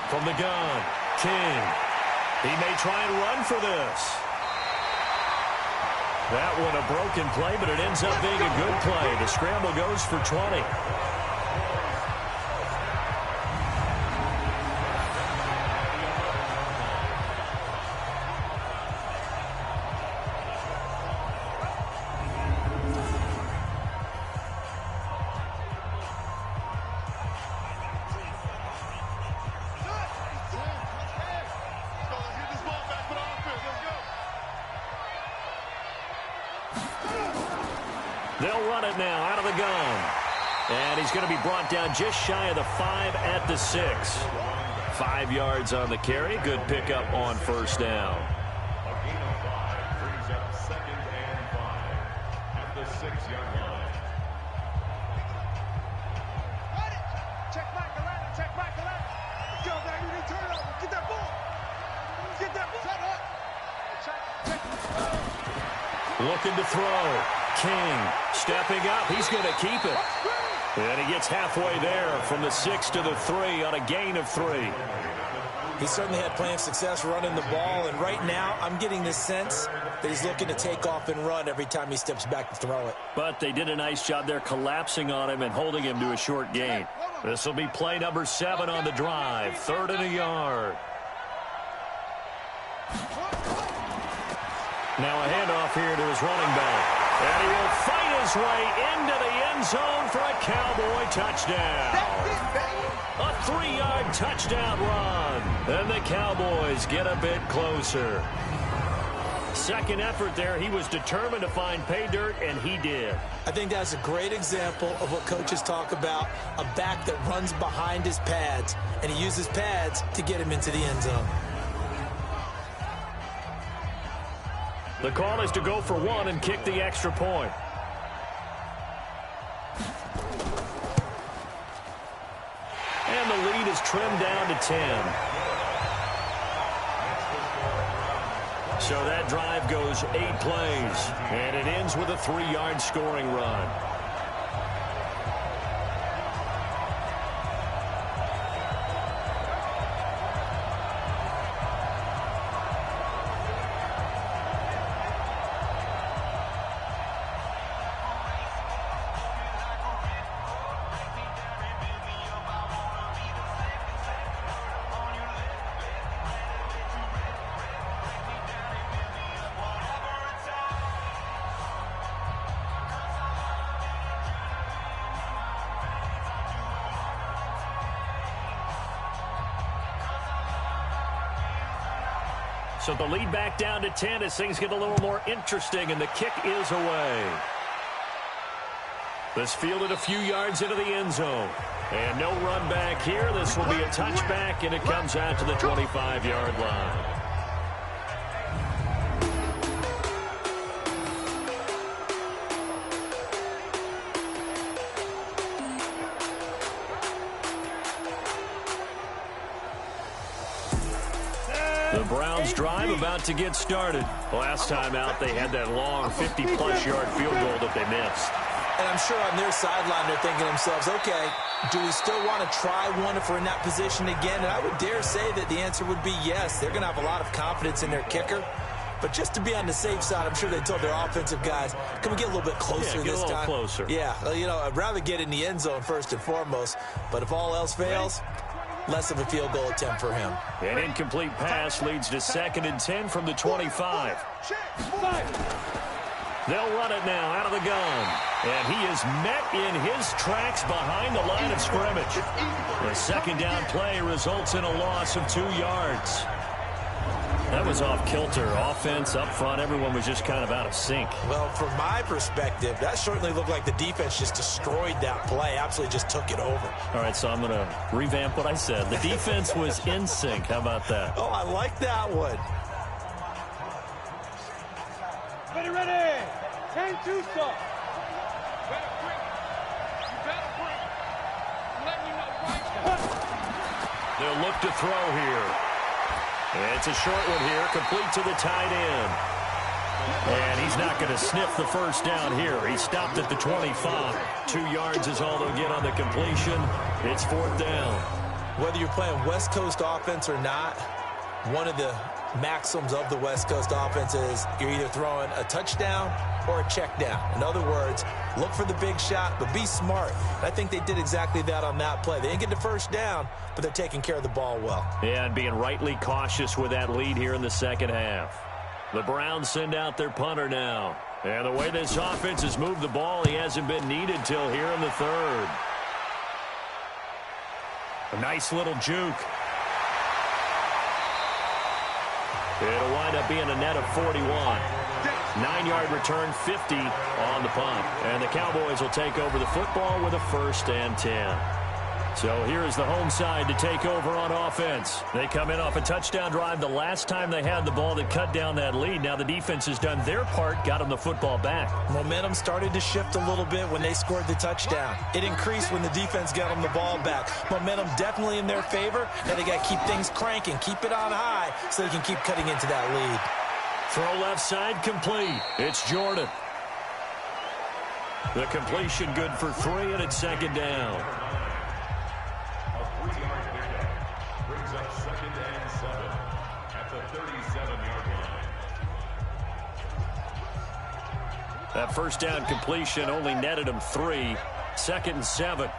S3: From the gun, King. He may try and run for this. That one a broken play, but it ends up being a good play. The scramble goes for 20. They'll run it now out of the gun. And he's going to be brought down just shy of the 5 at the 6. 5 yards on the carry. Good pickup on 1st down.
S6: A gain of 5 brings up 2nd and 5 at the 6-yard line.
S5: Check back, Atlanta. Check back, Atlanta. Let's go, baby. We turn it over. Get that ball. Get that ball. Check.
S3: Looking to throw. King stepping up. He's going to keep it. And he gets halfway there from the 6 to the 3 on a gain of 3.
S4: He certainly had plenty of success running the ball, and right now I'm getting the sense that he's looking to take off and run every time he steps back to throw it.
S3: But they did a nice job there collapsing on him and holding him to a short gain. This will be play number 7 on the drive. 3rd and a yard. Now a handoff here to his running back. And he will fight his way into the end zone for a Cowboy touchdown. A 3-yard touchdown run. And the Cowboys get a bit closer. Second effort there, he was determined to find pay dirt, and he did.
S4: I think that's a great example of what coaches talk about, a back that runs behind his pads, and he uses pads to get him into the end zone.
S3: The call is to go for 1 and kick the extra point. And the lead is trimmed down to 10. So that drive goes 8 plays, and it ends with a 3-yard scoring run. So the lead back down to 10 as things get a little more interesting, and the kick is away. This fielded a few yards into the end zone. And no run back here. This will be a touchback, and it comes out to the 25-yard line. The Browns drive about to get started. Last time out, they had that long 50-plus yard field goal that they missed.
S4: And I'm sure on their sideline they're thinking to themselves, okay, do we still want to try one if we're in that position again? And I would dare say that the answer would be yes. They're going to have a lot of confidence in their kicker. But just to be on the safe side, I'm sure they told their offensive guys, can we get a little bit closer this time?
S3: Get a little closer.
S4: Yeah, you know, I'd rather get in the end zone first and foremost. But if all else fails, less of a field goal attempt for him.
S3: An incomplete pass leads to 2nd and 10 from the 25. They'll run it now out of the gun. And he is met in his tracks behind the line of scrimmage. The second down play results in a loss of 2 yards. That was off kilter. Offense up front, everyone was just kind of out of sync.
S4: Well, from my perspective, that certainly looked like the defense just destroyed that play, absolutely just took it over.
S3: All right, so I'm going to revamp what I said. The defense was in sync. How about that?
S4: Oh, I like that one.
S5: Ready. 10-2 stop.
S3: They'll look to throw here. It's a short one here, complete to the tight end. And he's not going to sniff the first down here. He stopped at the 25. 2 yards is all they'll get on the completion. It's 4th down.
S4: Whether you're playing West Coast offense or not, one of the maxims of the West Coast offense is you're either throwing a touchdown or a check down. In other words, look for the big shot, but be smart. I think they did exactly that on that play. They didn't get the first down, but they're taking care of the ball well.
S3: Yeah, and being rightly cautious with that lead here in the second half. The Browns send out their punter now. And the way this offense has moved the ball, he hasn't been needed till here in the third. A nice little juke. It'll wind up being a net of 41. 9-yard return, 50 on the punt. And the Cowboys will take over the football with a 1st and 10. So here's the home side to take over on offense. They come in off a touchdown drive the last time they had the ball that cut down that lead. Now the defense has done their part, got them the football back.
S4: Momentum started to shift a little bit when they scored the touchdown. It increased when the defense got them the ball back. Momentum definitely in their favor. Now they got to keep things cranking, keep it on high so they can keep cutting into that lead.
S3: Throw left side complete. It's Jordan. The completion good for 3, and it's 2nd down.
S6: A 3-yard pickup brings up 2nd and 7 at the 37-yard line.
S3: That first down completion only netted him 3. 2nd and 7.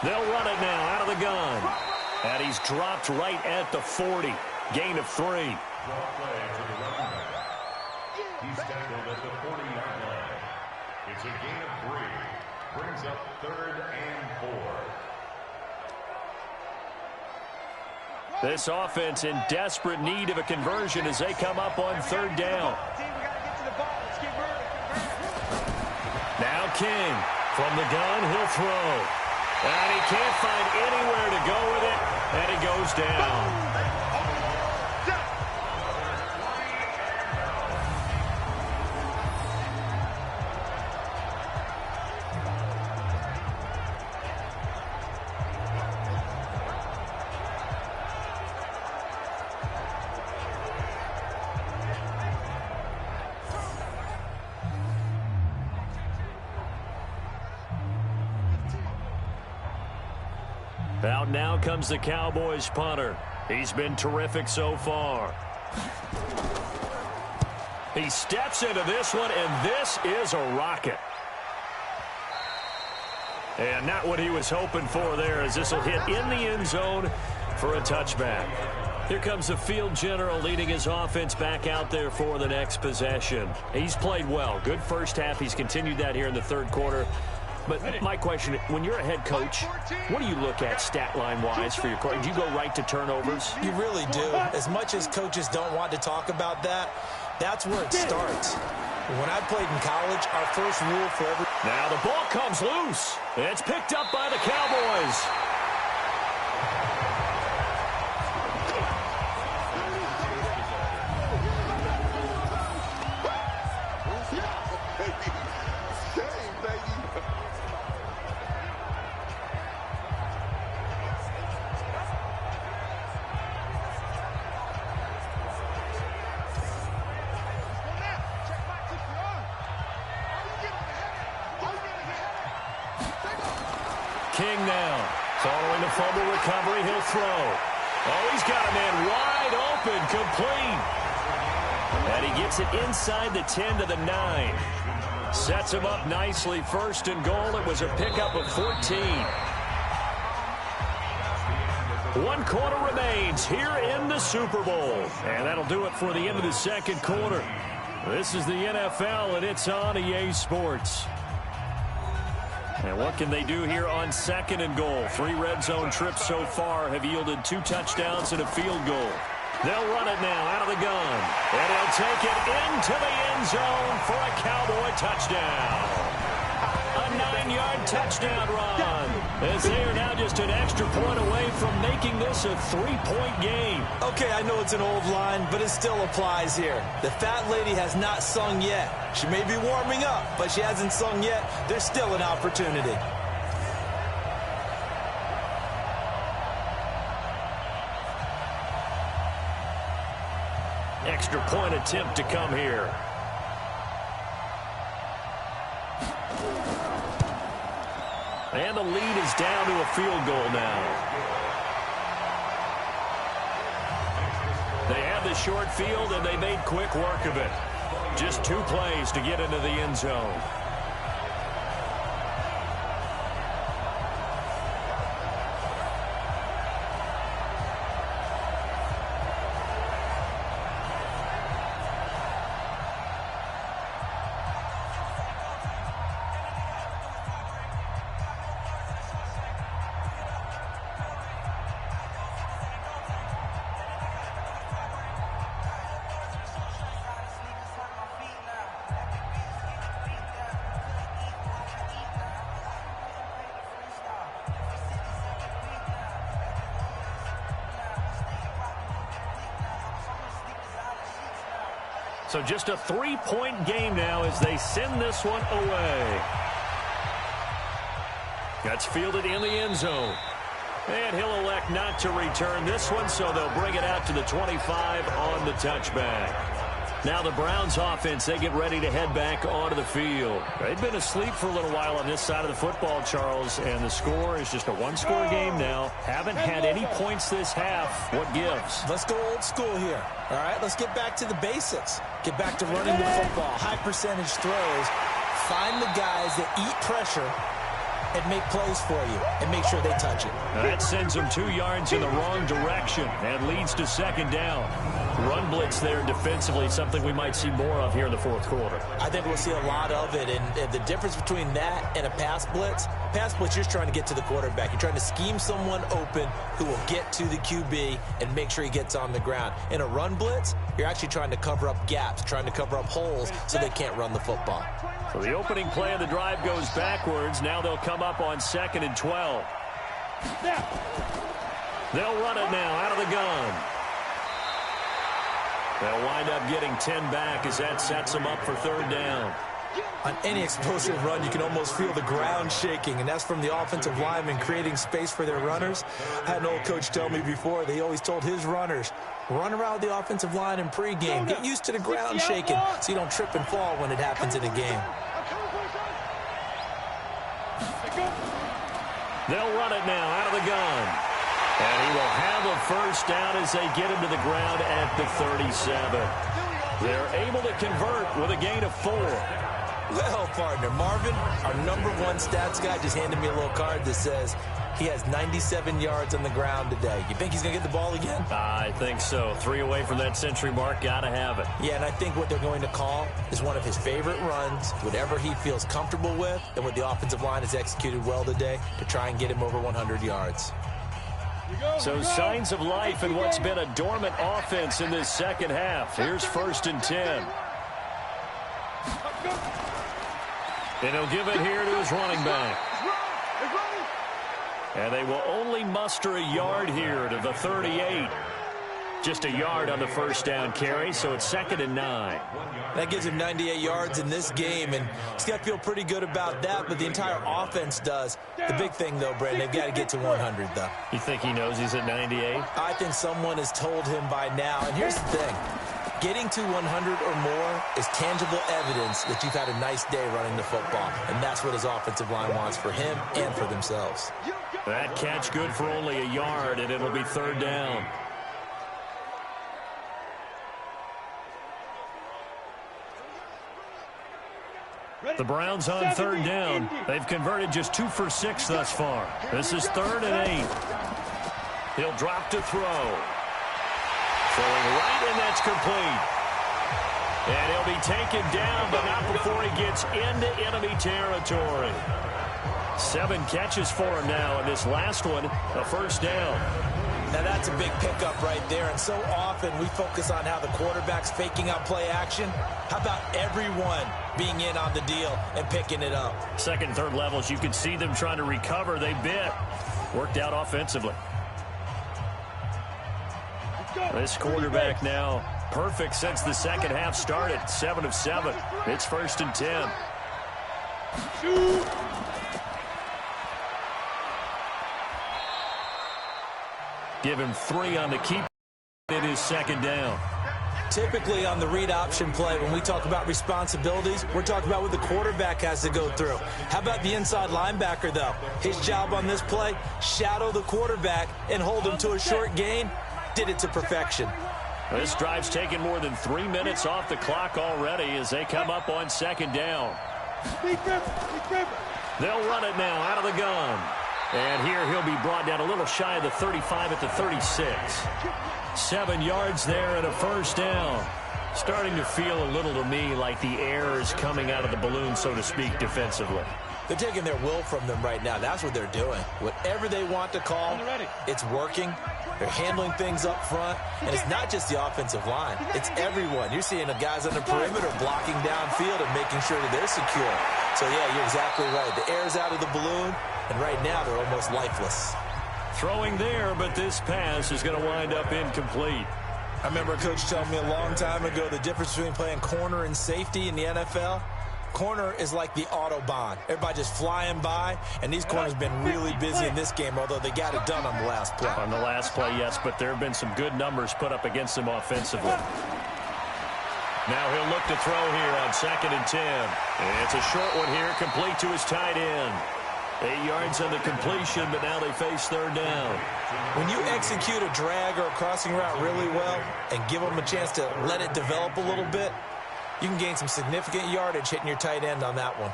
S3: They'll run it now out of the gun. And he's dropped right at the 40. Gain of 3.
S6: Draw play to the running back. He's tackled at the 40-yard line. It's a gain of 3. Brings up 3rd and 4.
S3: This offense in desperate need of a conversion as they come up on 3rd down. Now King. From the gun, he'll throw. And he can't find anywhere to go with it, and he goes down. Out now comes the Cowboys punter. He's been terrific so far. He steps into this one, and this is a rocket. And not what he was hoping for there, as this will hit in the end zone for a touchback. Here comes the field general leading his offense back out there for the next possession. He's played well. Good first half. He's continued that here in the 3rd quarter. But my question, when you're a head coach, what do you look at stat line-wise for your quarterback? Do you go right to turnovers?
S4: You really do. As much as coaches don't want to talk about that, that's where it starts. When I played in college, our first rule for every...
S3: Now the ball comes loose. It's picked up by the Cowboys. King now. Following the fumble recovery, he'll throw. Oh, he's got a man wide open, complete. And he gets it inside the 10 to the 9. Sets him up nicely. First and goal. It was a pickup of 14. 1 quarter remains here in the Super Bowl. And that'll do it for the end of the second quarter. This is the NFL, and it's on EA Sports. And what can they do here on second and goal? 3 red zone trips so far have yielded 2 touchdowns and a field goal. They'll run it now out of the gun. And he'll take it into the end zone for a Cowboy touchdown. A 9-yard touchdown run. As they are now just an extra point away from making this a 3-point game.
S4: Okay, I know it's an old line, but it still applies here. The fat lady has not sung yet. She may be warming up, but she hasn't sung yet. There's still an opportunity.
S3: Extra point attempt to come here. And the lead is down to a field goal now. They have the short field, and they made quick work of it. Just 2 plays to get into the end zone. So just a 3-point game now as they send this one away. That's fielded in the end zone. And he'll elect not to return this one, so they'll bring it out to the 25 on the touchback. Now the Browns offense, they get ready to head back onto the field. They've been asleep for a little while on this side of the football, Charles, and the score is just a 1-score game now. Haven't had any points this half. What gives?
S4: Let's go old school here. All right, let's get back to the basics. Get back to running the football, high percentage throws. Find the guys that eat pressure and make plays for you and make sure they touch it.
S3: Now that sends them 2 yards in the wrong direction and leads to second down. Run blitz there defensively, something we might see more of here in the fourth quarter.
S4: I think we'll see a lot of it, and the difference between that and a pass blitz, you're just trying to get to the quarterback. You're trying to scheme someone open who will get to the QB and make sure he gets on the ground. In a run blitz, you're actually trying to cover up gaps, trying to cover up holes so they can't run the football.
S3: So the opening play of the drive goes backwards. Now they'll come up on 2nd and 12. They'll run it now out of the gun. They'll wind up getting 10 back as that sets them up for 3rd down.
S4: On any explosive run, you can almost feel the ground shaking, and that's from the offensive linemen creating space for their runners. I had an old coach tell me before, they always told his runners, run around the offensive line in pregame. Get used to the ground shaking so you don't trip and fall when it happens in a game.
S3: They'll run it now out of the gun. And he will have a first down as they get him to the ground at the 37. They're able to convert with a gain of 4.
S4: Well, partner, Marvin, our #1 stats guy, just handed me a little card that says he has 97 yards on the ground today. You think he's going to get the ball again?
S3: I think so. 3 away from that century mark. Got to have it.
S4: Yeah, and I think what they're going to call is one of his favorite runs, whatever he feels comfortable with, and what the offensive line has executed well today to try and get him over 100 yards.
S3: So signs of life in what's been a dormant offense in this second half. Here's 1st and 10. And he'll give it here to his running back. And they will only muster a yard here to the 38. Just a yard on the first down carry, so it's 2nd and 9.
S4: That gives him 98 yards in this game, and he's got to feel pretty good about that, but the entire offense does. The big thing, though, Brandon, they've got to get to 100, though.
S3: You think he knows he's at 98?
S4: I think someone has told him by now, and here's the thing. Getting to 100 or more is tangible evidence that you've had a nice day running the football, and that's what his offensive line wants for him and for themselves.
S3: That catch good for only a yard, and it'll be 3rd down. The Browns on 3rd down. They've converted just 2 for 6 thus far. This is 3rd and 8. He'll drop to throw. Throwing right, and that's complete. And he'll be taken down, but not before he gets into enemy territory. 7 catches for him now, and this last one, a 1st down.
S4: Now that's a big pickup right there, and so often we focus on how the quarterback's faking out play action. How about everyone being in on the deal and picking it up?
S3: 2nd and 3rd levels, you can see them trying to recover. They bit. Worked out offensively. This quarterback now perfect since the 2nd half started. 7 of 7. It's 1st and 10. Give him 3 on the keep. It is 2nd down.
S4: Typically on the read option play, when we talk about responsibilities, we're talking about what the quarterback has to go through. How about the inside linebacker, though? His job on this play, shadow the quarterback and hold him to a short gain. Did it to perfection.
S3: This drive's taken more than 3 minutes off the clock already as they come up on 2nd down. They'll run it now out of the gun. And here he'll be brought down a little shy of the 35 at the 36. 7 yards there and a 1st down. Starting to feel a little to me like the air is coming out of the balloon, so to speak, defensively.
S4: They're taking their will from them right now. That's what they're doing. Whatever they want to call, it's working. They're handling things up front. And it's not just the offensive line. It's everyone. You're seeing the guys on the perimeter blocking downfield and making sure that they're secure. So, yeah, you're exactly right. The air's out of the balloon, and right now they're almost lifeless.
S3: Throwing there, but this pass is going to wind up incomplete.
S4: I remember a coach telling me a long time ago the difference between playing corner and safety in the NFL. Corner is like the Autobahn. Everybody just flying by, and these corners have been really busy in this game, although they got it done on the last play.
S3: On the last play, yes, but there have been some good numbers put up against them offensively. Now he'll look to throw here on 2nd and 10. It's a short one here, complete to his tight end. 8 yards on the completion, but now they face 3rd down.
S4: When you execute a drag or a crossing route really well and give them a chance to let it develop a little bit, you can gain some significant yardage hitting your tight end on that one.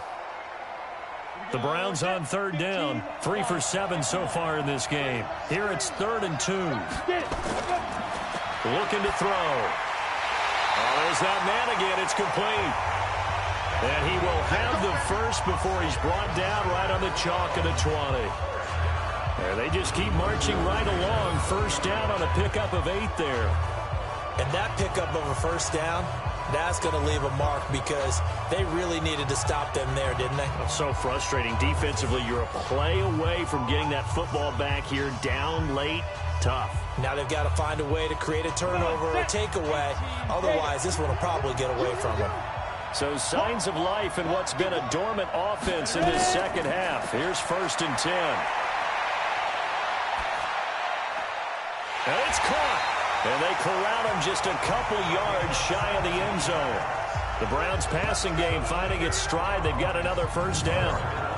S3: The Browns on 3rd down. 3 for 7 so far in this game. Here it's 3rd and 2. Looking to throw. Oh, there's that man again. It's complete. And he will have the first before he's brought down right on the chalk of the 20. There, they just keep marching right along. 1st down on a pickup of 8 there.
S4: And that pickup of a 1st down, that's going to leave a mark because they really needed to stop them there, didn't they?
S3: It's so frustrating. Defensively, you're a play away from getting that football back here down late. Tough.
S4: Now they've got to find a way to create a turnover or a takeaway. Otherwise, this one will probably get away from them.
S3: So signs of life in what's been a dormant offense in this 2nd half. Here's 1st and 10. And it's caught. And they corral him just a couple yards shy of the end zone. The Browns passing game finding its stride. They've got another 1st down.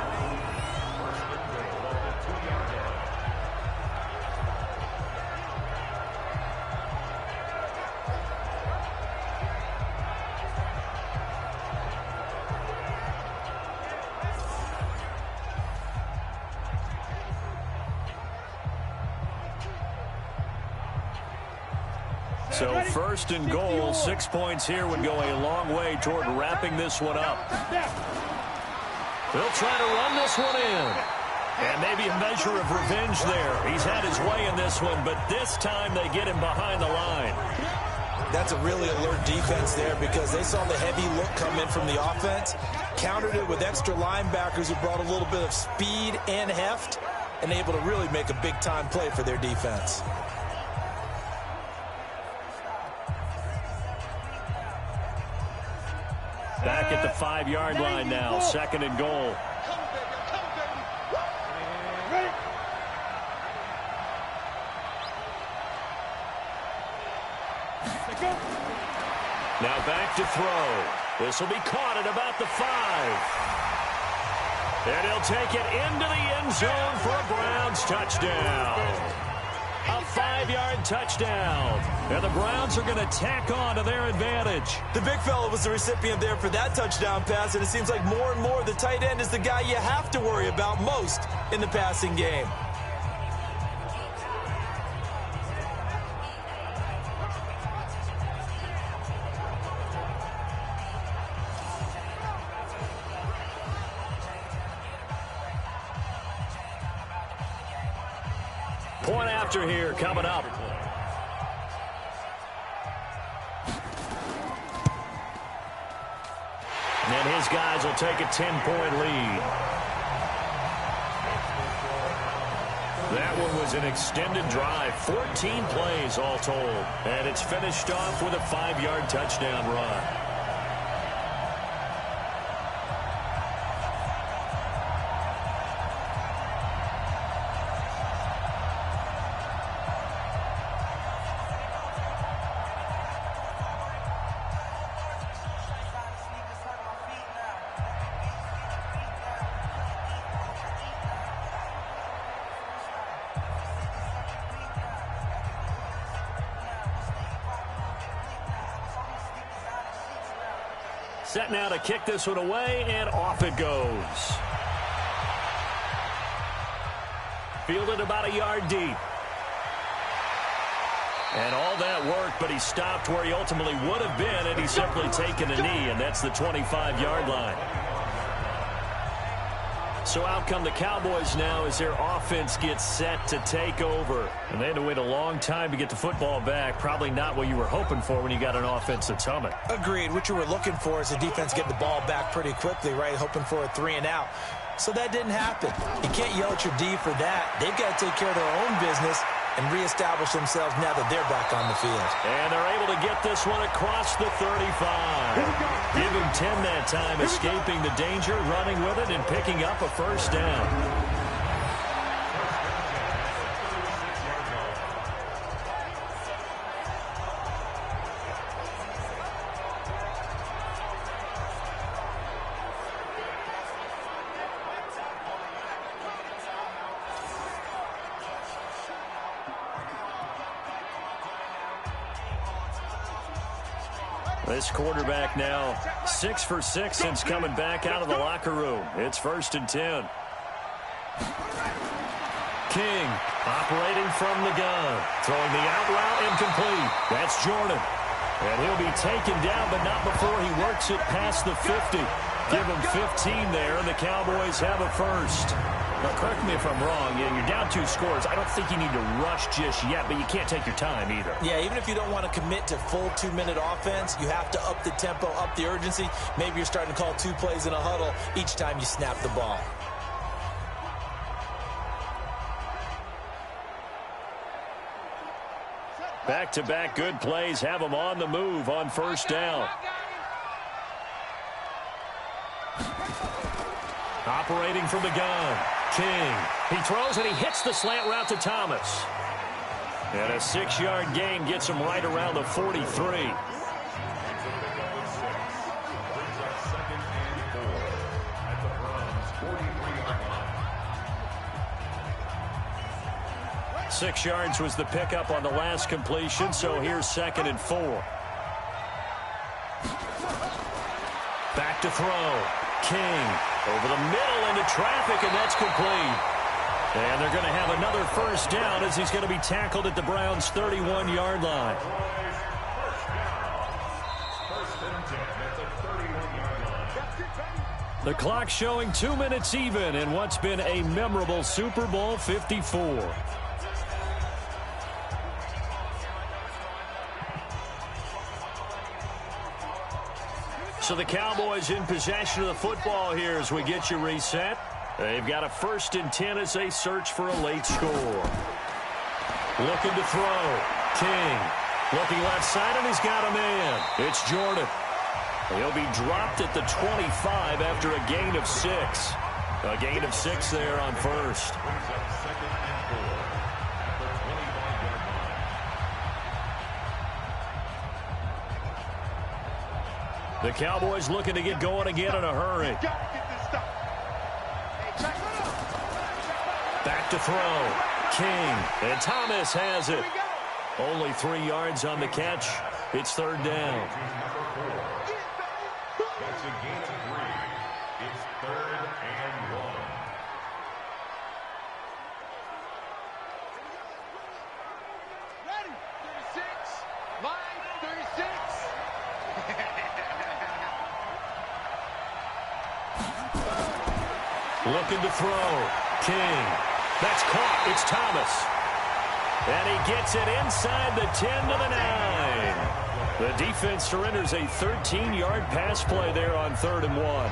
S3: So 1st and goal, 6 points here would go a long way toward wrapping this one up. They'll try to run this one in. And maybe a measure of revenge there. He's had his way in this one, but this time they get him behind the line.
S4: That's a really alert defense there because they saw the heavy look come in from the offense, countered it with extra linebackers who brought a little bit of speed and heft, and able to really make a big-time play for their defense.
S3: Back at the 5-yard line now, 2nd and goal. Now back to throw. This will be caught at about the 5. And he'll take it into the end zone for a Browns touchdown. A 5-yard touchdown. And the Browns are going to tack on to their advantage.
S4: The big fella was the recipient there for that touchdown pass, and it seems like more and more the tight end is the guy you have to worry about most in the passing game.
S3: Point after here coming up. And then his guys will take a 10-point lead. That one was an extended drive, 14 plays all told. And it's finished off with a 5-yard touchdown run. Set now to kick this one away, and off it goes. Fielded about a yard deep. And all that work, but he stopped where he ultimately would have been, and he's simply taken a knee, and that's the 25-yard line. So out come the Cowboys now as their offense gets set to take over. And they had to wait a long time to get the football back. Probably not what you were hoping for when you got an offense that's humming.
S4: Agreed. What you were looking for is the defense getting the ball back pretty quickly, right? Hoping for a 3-and-out. So that didn't happen. You can't yell at your D for that. They've got to take care of their own business and reestablish themselves now that they're back on the field.
S3: And they're able to get this one across the 35. Give him 10 that time, escaping the danger, running with it, and picking up a first down. This quarterback now 6 for 6 since coming back out of the locker room. It's 1st and 10. King operating from the gun. Throwing the out route incomplete. That's Jordan. And he'll be taken down, but not before he works it past the 50. Give him 15 there, and the Cowboys have a first.
S2: Now, correct me if I'm wrong. You're down 2 scores. I don't think you need to rush just yet, but you can't take your time either.
S4: Yeah, even if you don't want to commit to full 2-minute offense, you have to up the tempo, up the urgency. Maybe you're starting to call 2 plays in a huddle each time you snap the ball.
S3: Back-to-back good plays have them on the move on first down. Operating from the gun. King. He throws and he hits the slant route to Thomas. And a 6-yard gain gets him right around the 43. Six yards was the pickup on the last completion, so here's 2nd and 4. Back to throw. King over the middle into traffic, and that's complete. And they're going to have another first down as he's going to be tackled at the Browns' 31-yard line. The clock showing 2 minutes even in what's been a memorable Super Bowl 54. So the Cowboys in possession of the football here as we get you reset. They've got a 1st and 10 as they search for a late score. Looking to throw. King looking left side, and he's got a man. It's Jordan. He'll be dropped at the 25 after a gain of 6. A gain of 6 there on first. The Cowboys looking to get going again in a hurry. Back to throw. King. And Thomas has it. Only 3 yards on the catch. It's third down.
S6: That's a gain of 3. It's 3rd and 1.
S5: Ready? 36. Line 36.
S3: Looking to throw. King. That's caught. It's Thomas. And he gets it inside the 10 to the 9. The defense surrenders a 13-yard pass play there on 3rd and 1.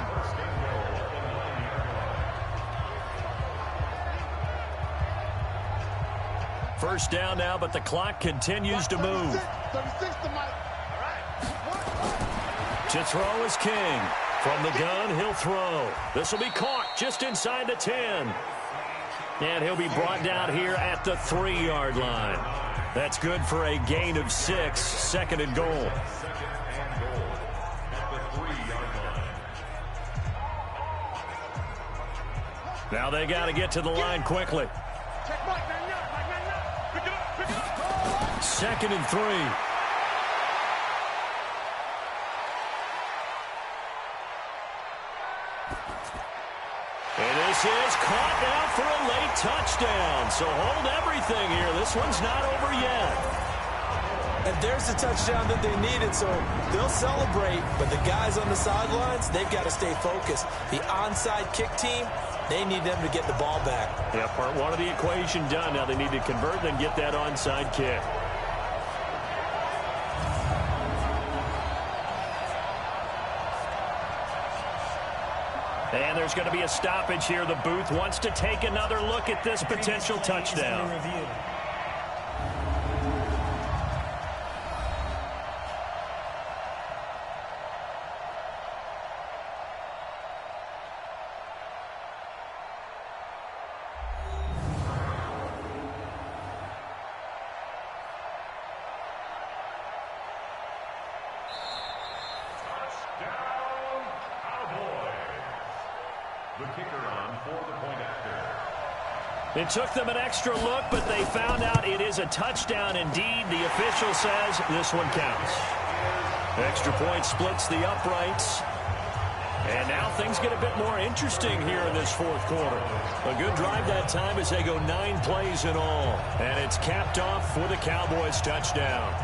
S3: First down now, but the clock continues to move.
S5: 36 to Mike.
S3: To throw is King. From the gun, he'll throw. This will be caught just inside the 10. And he'll be brought down here at the 3-yard line. That's good for a gain of 6, 2nd and goal. Now they got to get to the line quickly. 2nd and 3. And this is caught now for a late touchdown. So hold everything here. This one's not over yet.
S4: And there's the touchdown that they needed, so they'll celebrate. But the guys on the sidelines, they've got to stay focused. The onside kick team, they need them to get the ball back.
S3: Yeah, part 1 of the equation done. Now they need to convert and get that onside kick. And there's going to be a stoppage here. The booth wants to take another look at this potential touchdown.
S6: The kicker on for the point after.
S3: It took them an extra look, but they found out it is a touchdown indeed. The official says this one counts. Extra point splits the uprights. And now things get a bit more interesting here in this 4th quarter. A good drive that time as they go 9 plays in all. And it's capped off for the Cowboys touchdown.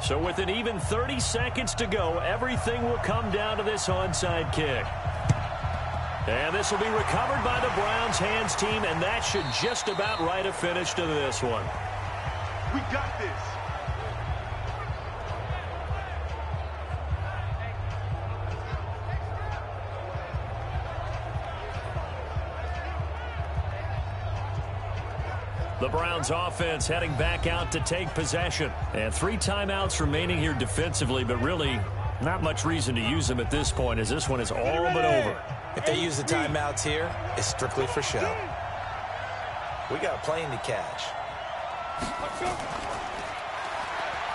S3: So with an even 30 seconds to go, everything will come down to this onside kick. And this will be recovered by the Browns hands team, and that should just about write a finish to this one.
S5: We got this.
S3: The Browns offense heading back out to take possession. And 3 timeouts remaining here defensively, but really not much reason to use them at this point as this one is all but over.
S4: If they use the timeouts here, it's strictly for show. We got a plane to catch.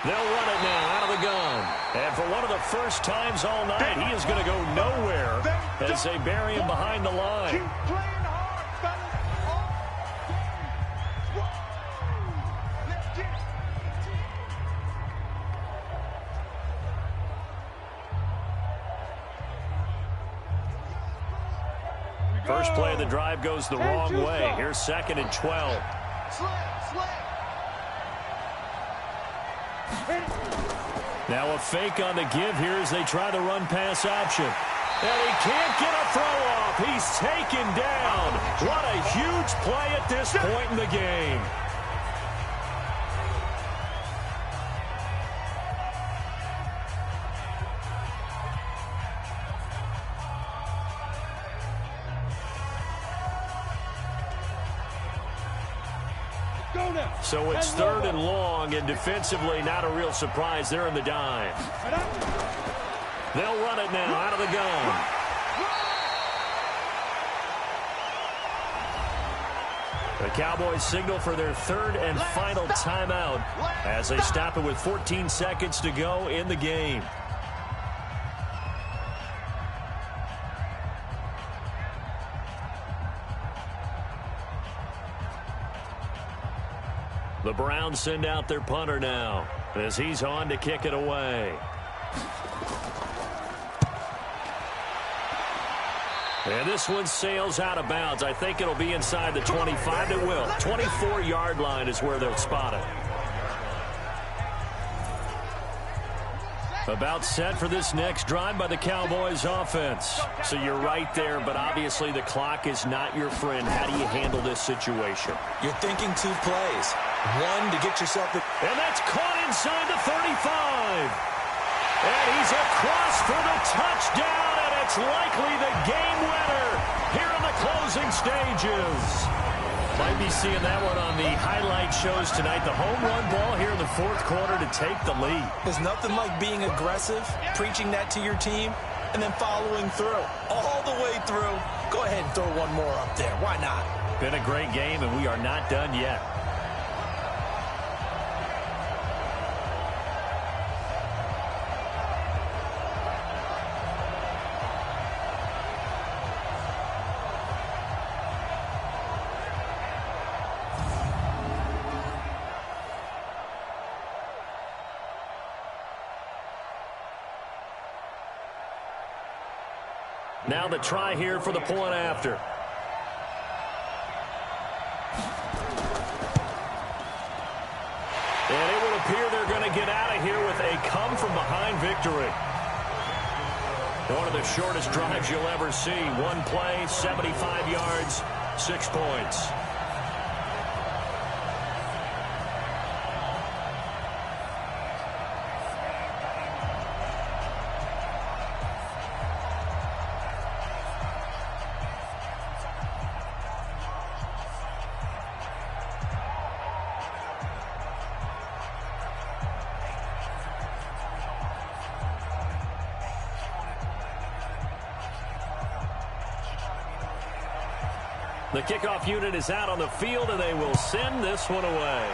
S3: They'll run it now out of the gun. And for one of the first times all night, he is going to go nowhere as they bury him behind the line.
S5: Keep playing hard, fellas. Let's get it.
S3: First play of the drive goes the wrong way. Here's 2nd and 12. Now a fake on the give here as they try the run pass option. And he can't get a throw off. He's taken down. What a huge play at this point in the game. So it's third and long, and defensively not a real surprise. They're in the dime. They'll run it now out of the gun. The Cowboys signal for their third and final timeout as they stop it with 14 seconds to go in the game. The Browns send out their punter now as he's on to kick it away. And this one sails out of bounds. I think it'll be inside the 25. It will. 24-yard line is where they'll spot it. About set for this next drive by the Cowboys offense. So you're right there, but obviously the clock is not your friend. How do you handle this situation?
S4: You're thinking 2 plays. One, to get yourself the...
S3: And that's caught inside the 35. And he's across for the touchdown, and it's likely the game winner here in the closing stages. Might be seeing that one on the highlight shows tonight. The home run ball here in the fourth quarter to take the lead.
S4: There's nothing like being aggressive, preaching that to your team, and then following through. All the way through. Go ahead and throw one more up there. Why not?
S3: Been a great game, and we are not done yet. Now the try here for the point after. And it will appear they're going to get out of here with a come-from-behind victory. One of the shortest drives you'll ever see. One play, 75 yards, 6 points. The kickoff unit is out on the field, and they will send this one away.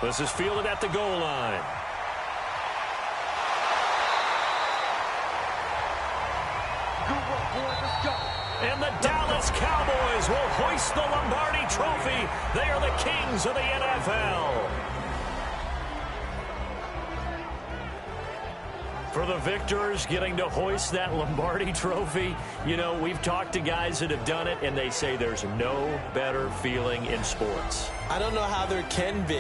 S3: This is fielded at the goal line. And the Dallas Cowboys will hoist the Lombardi Trophy. They are the kings of the NFL. For the victors getting to hoist that Lombardi Trophy, you know, we've talked to guys that have done it, and they say there's no better feeling in sports.
S4: I don't know how there can be.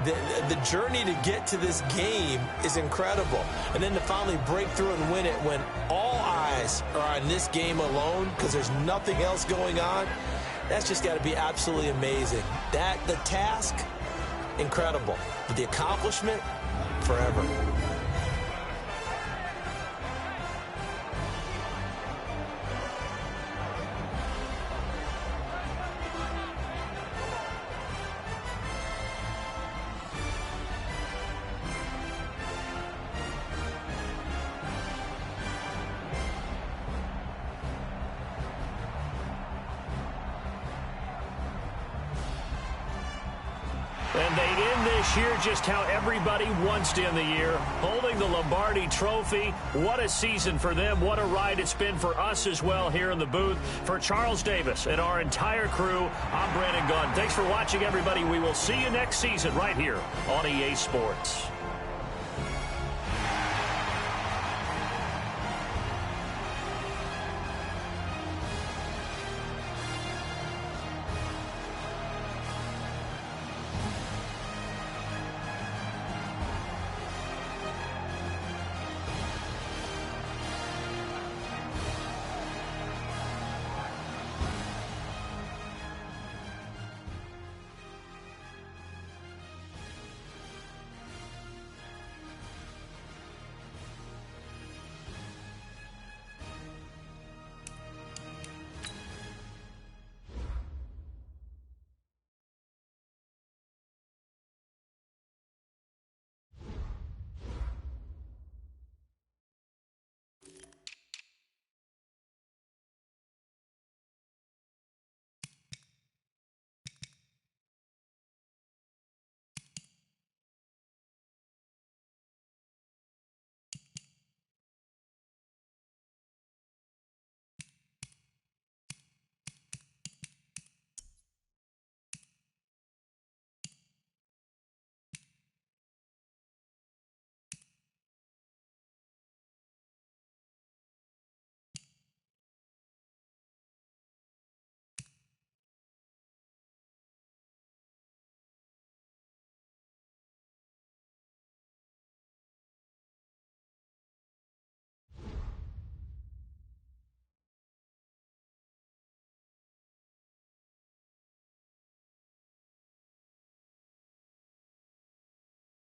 S4: The journey to get to this game is incredible. And then to finally break through and win it when all eyes are on this game alone because there's nothing else going on, that's just got to be absolutely amazing. The task, incredible. But the accomplishment, forever.
S3: And they end this year just how everybody wants to end the year, holding the Lombardi Trophy. What a season for them. What a ride it's been for us as well here in the booth. For Charles Davis and our entire crew, I'm Brandon Gaudin. Thanks for watching, everybody. We will see you next season right here on EA Sports.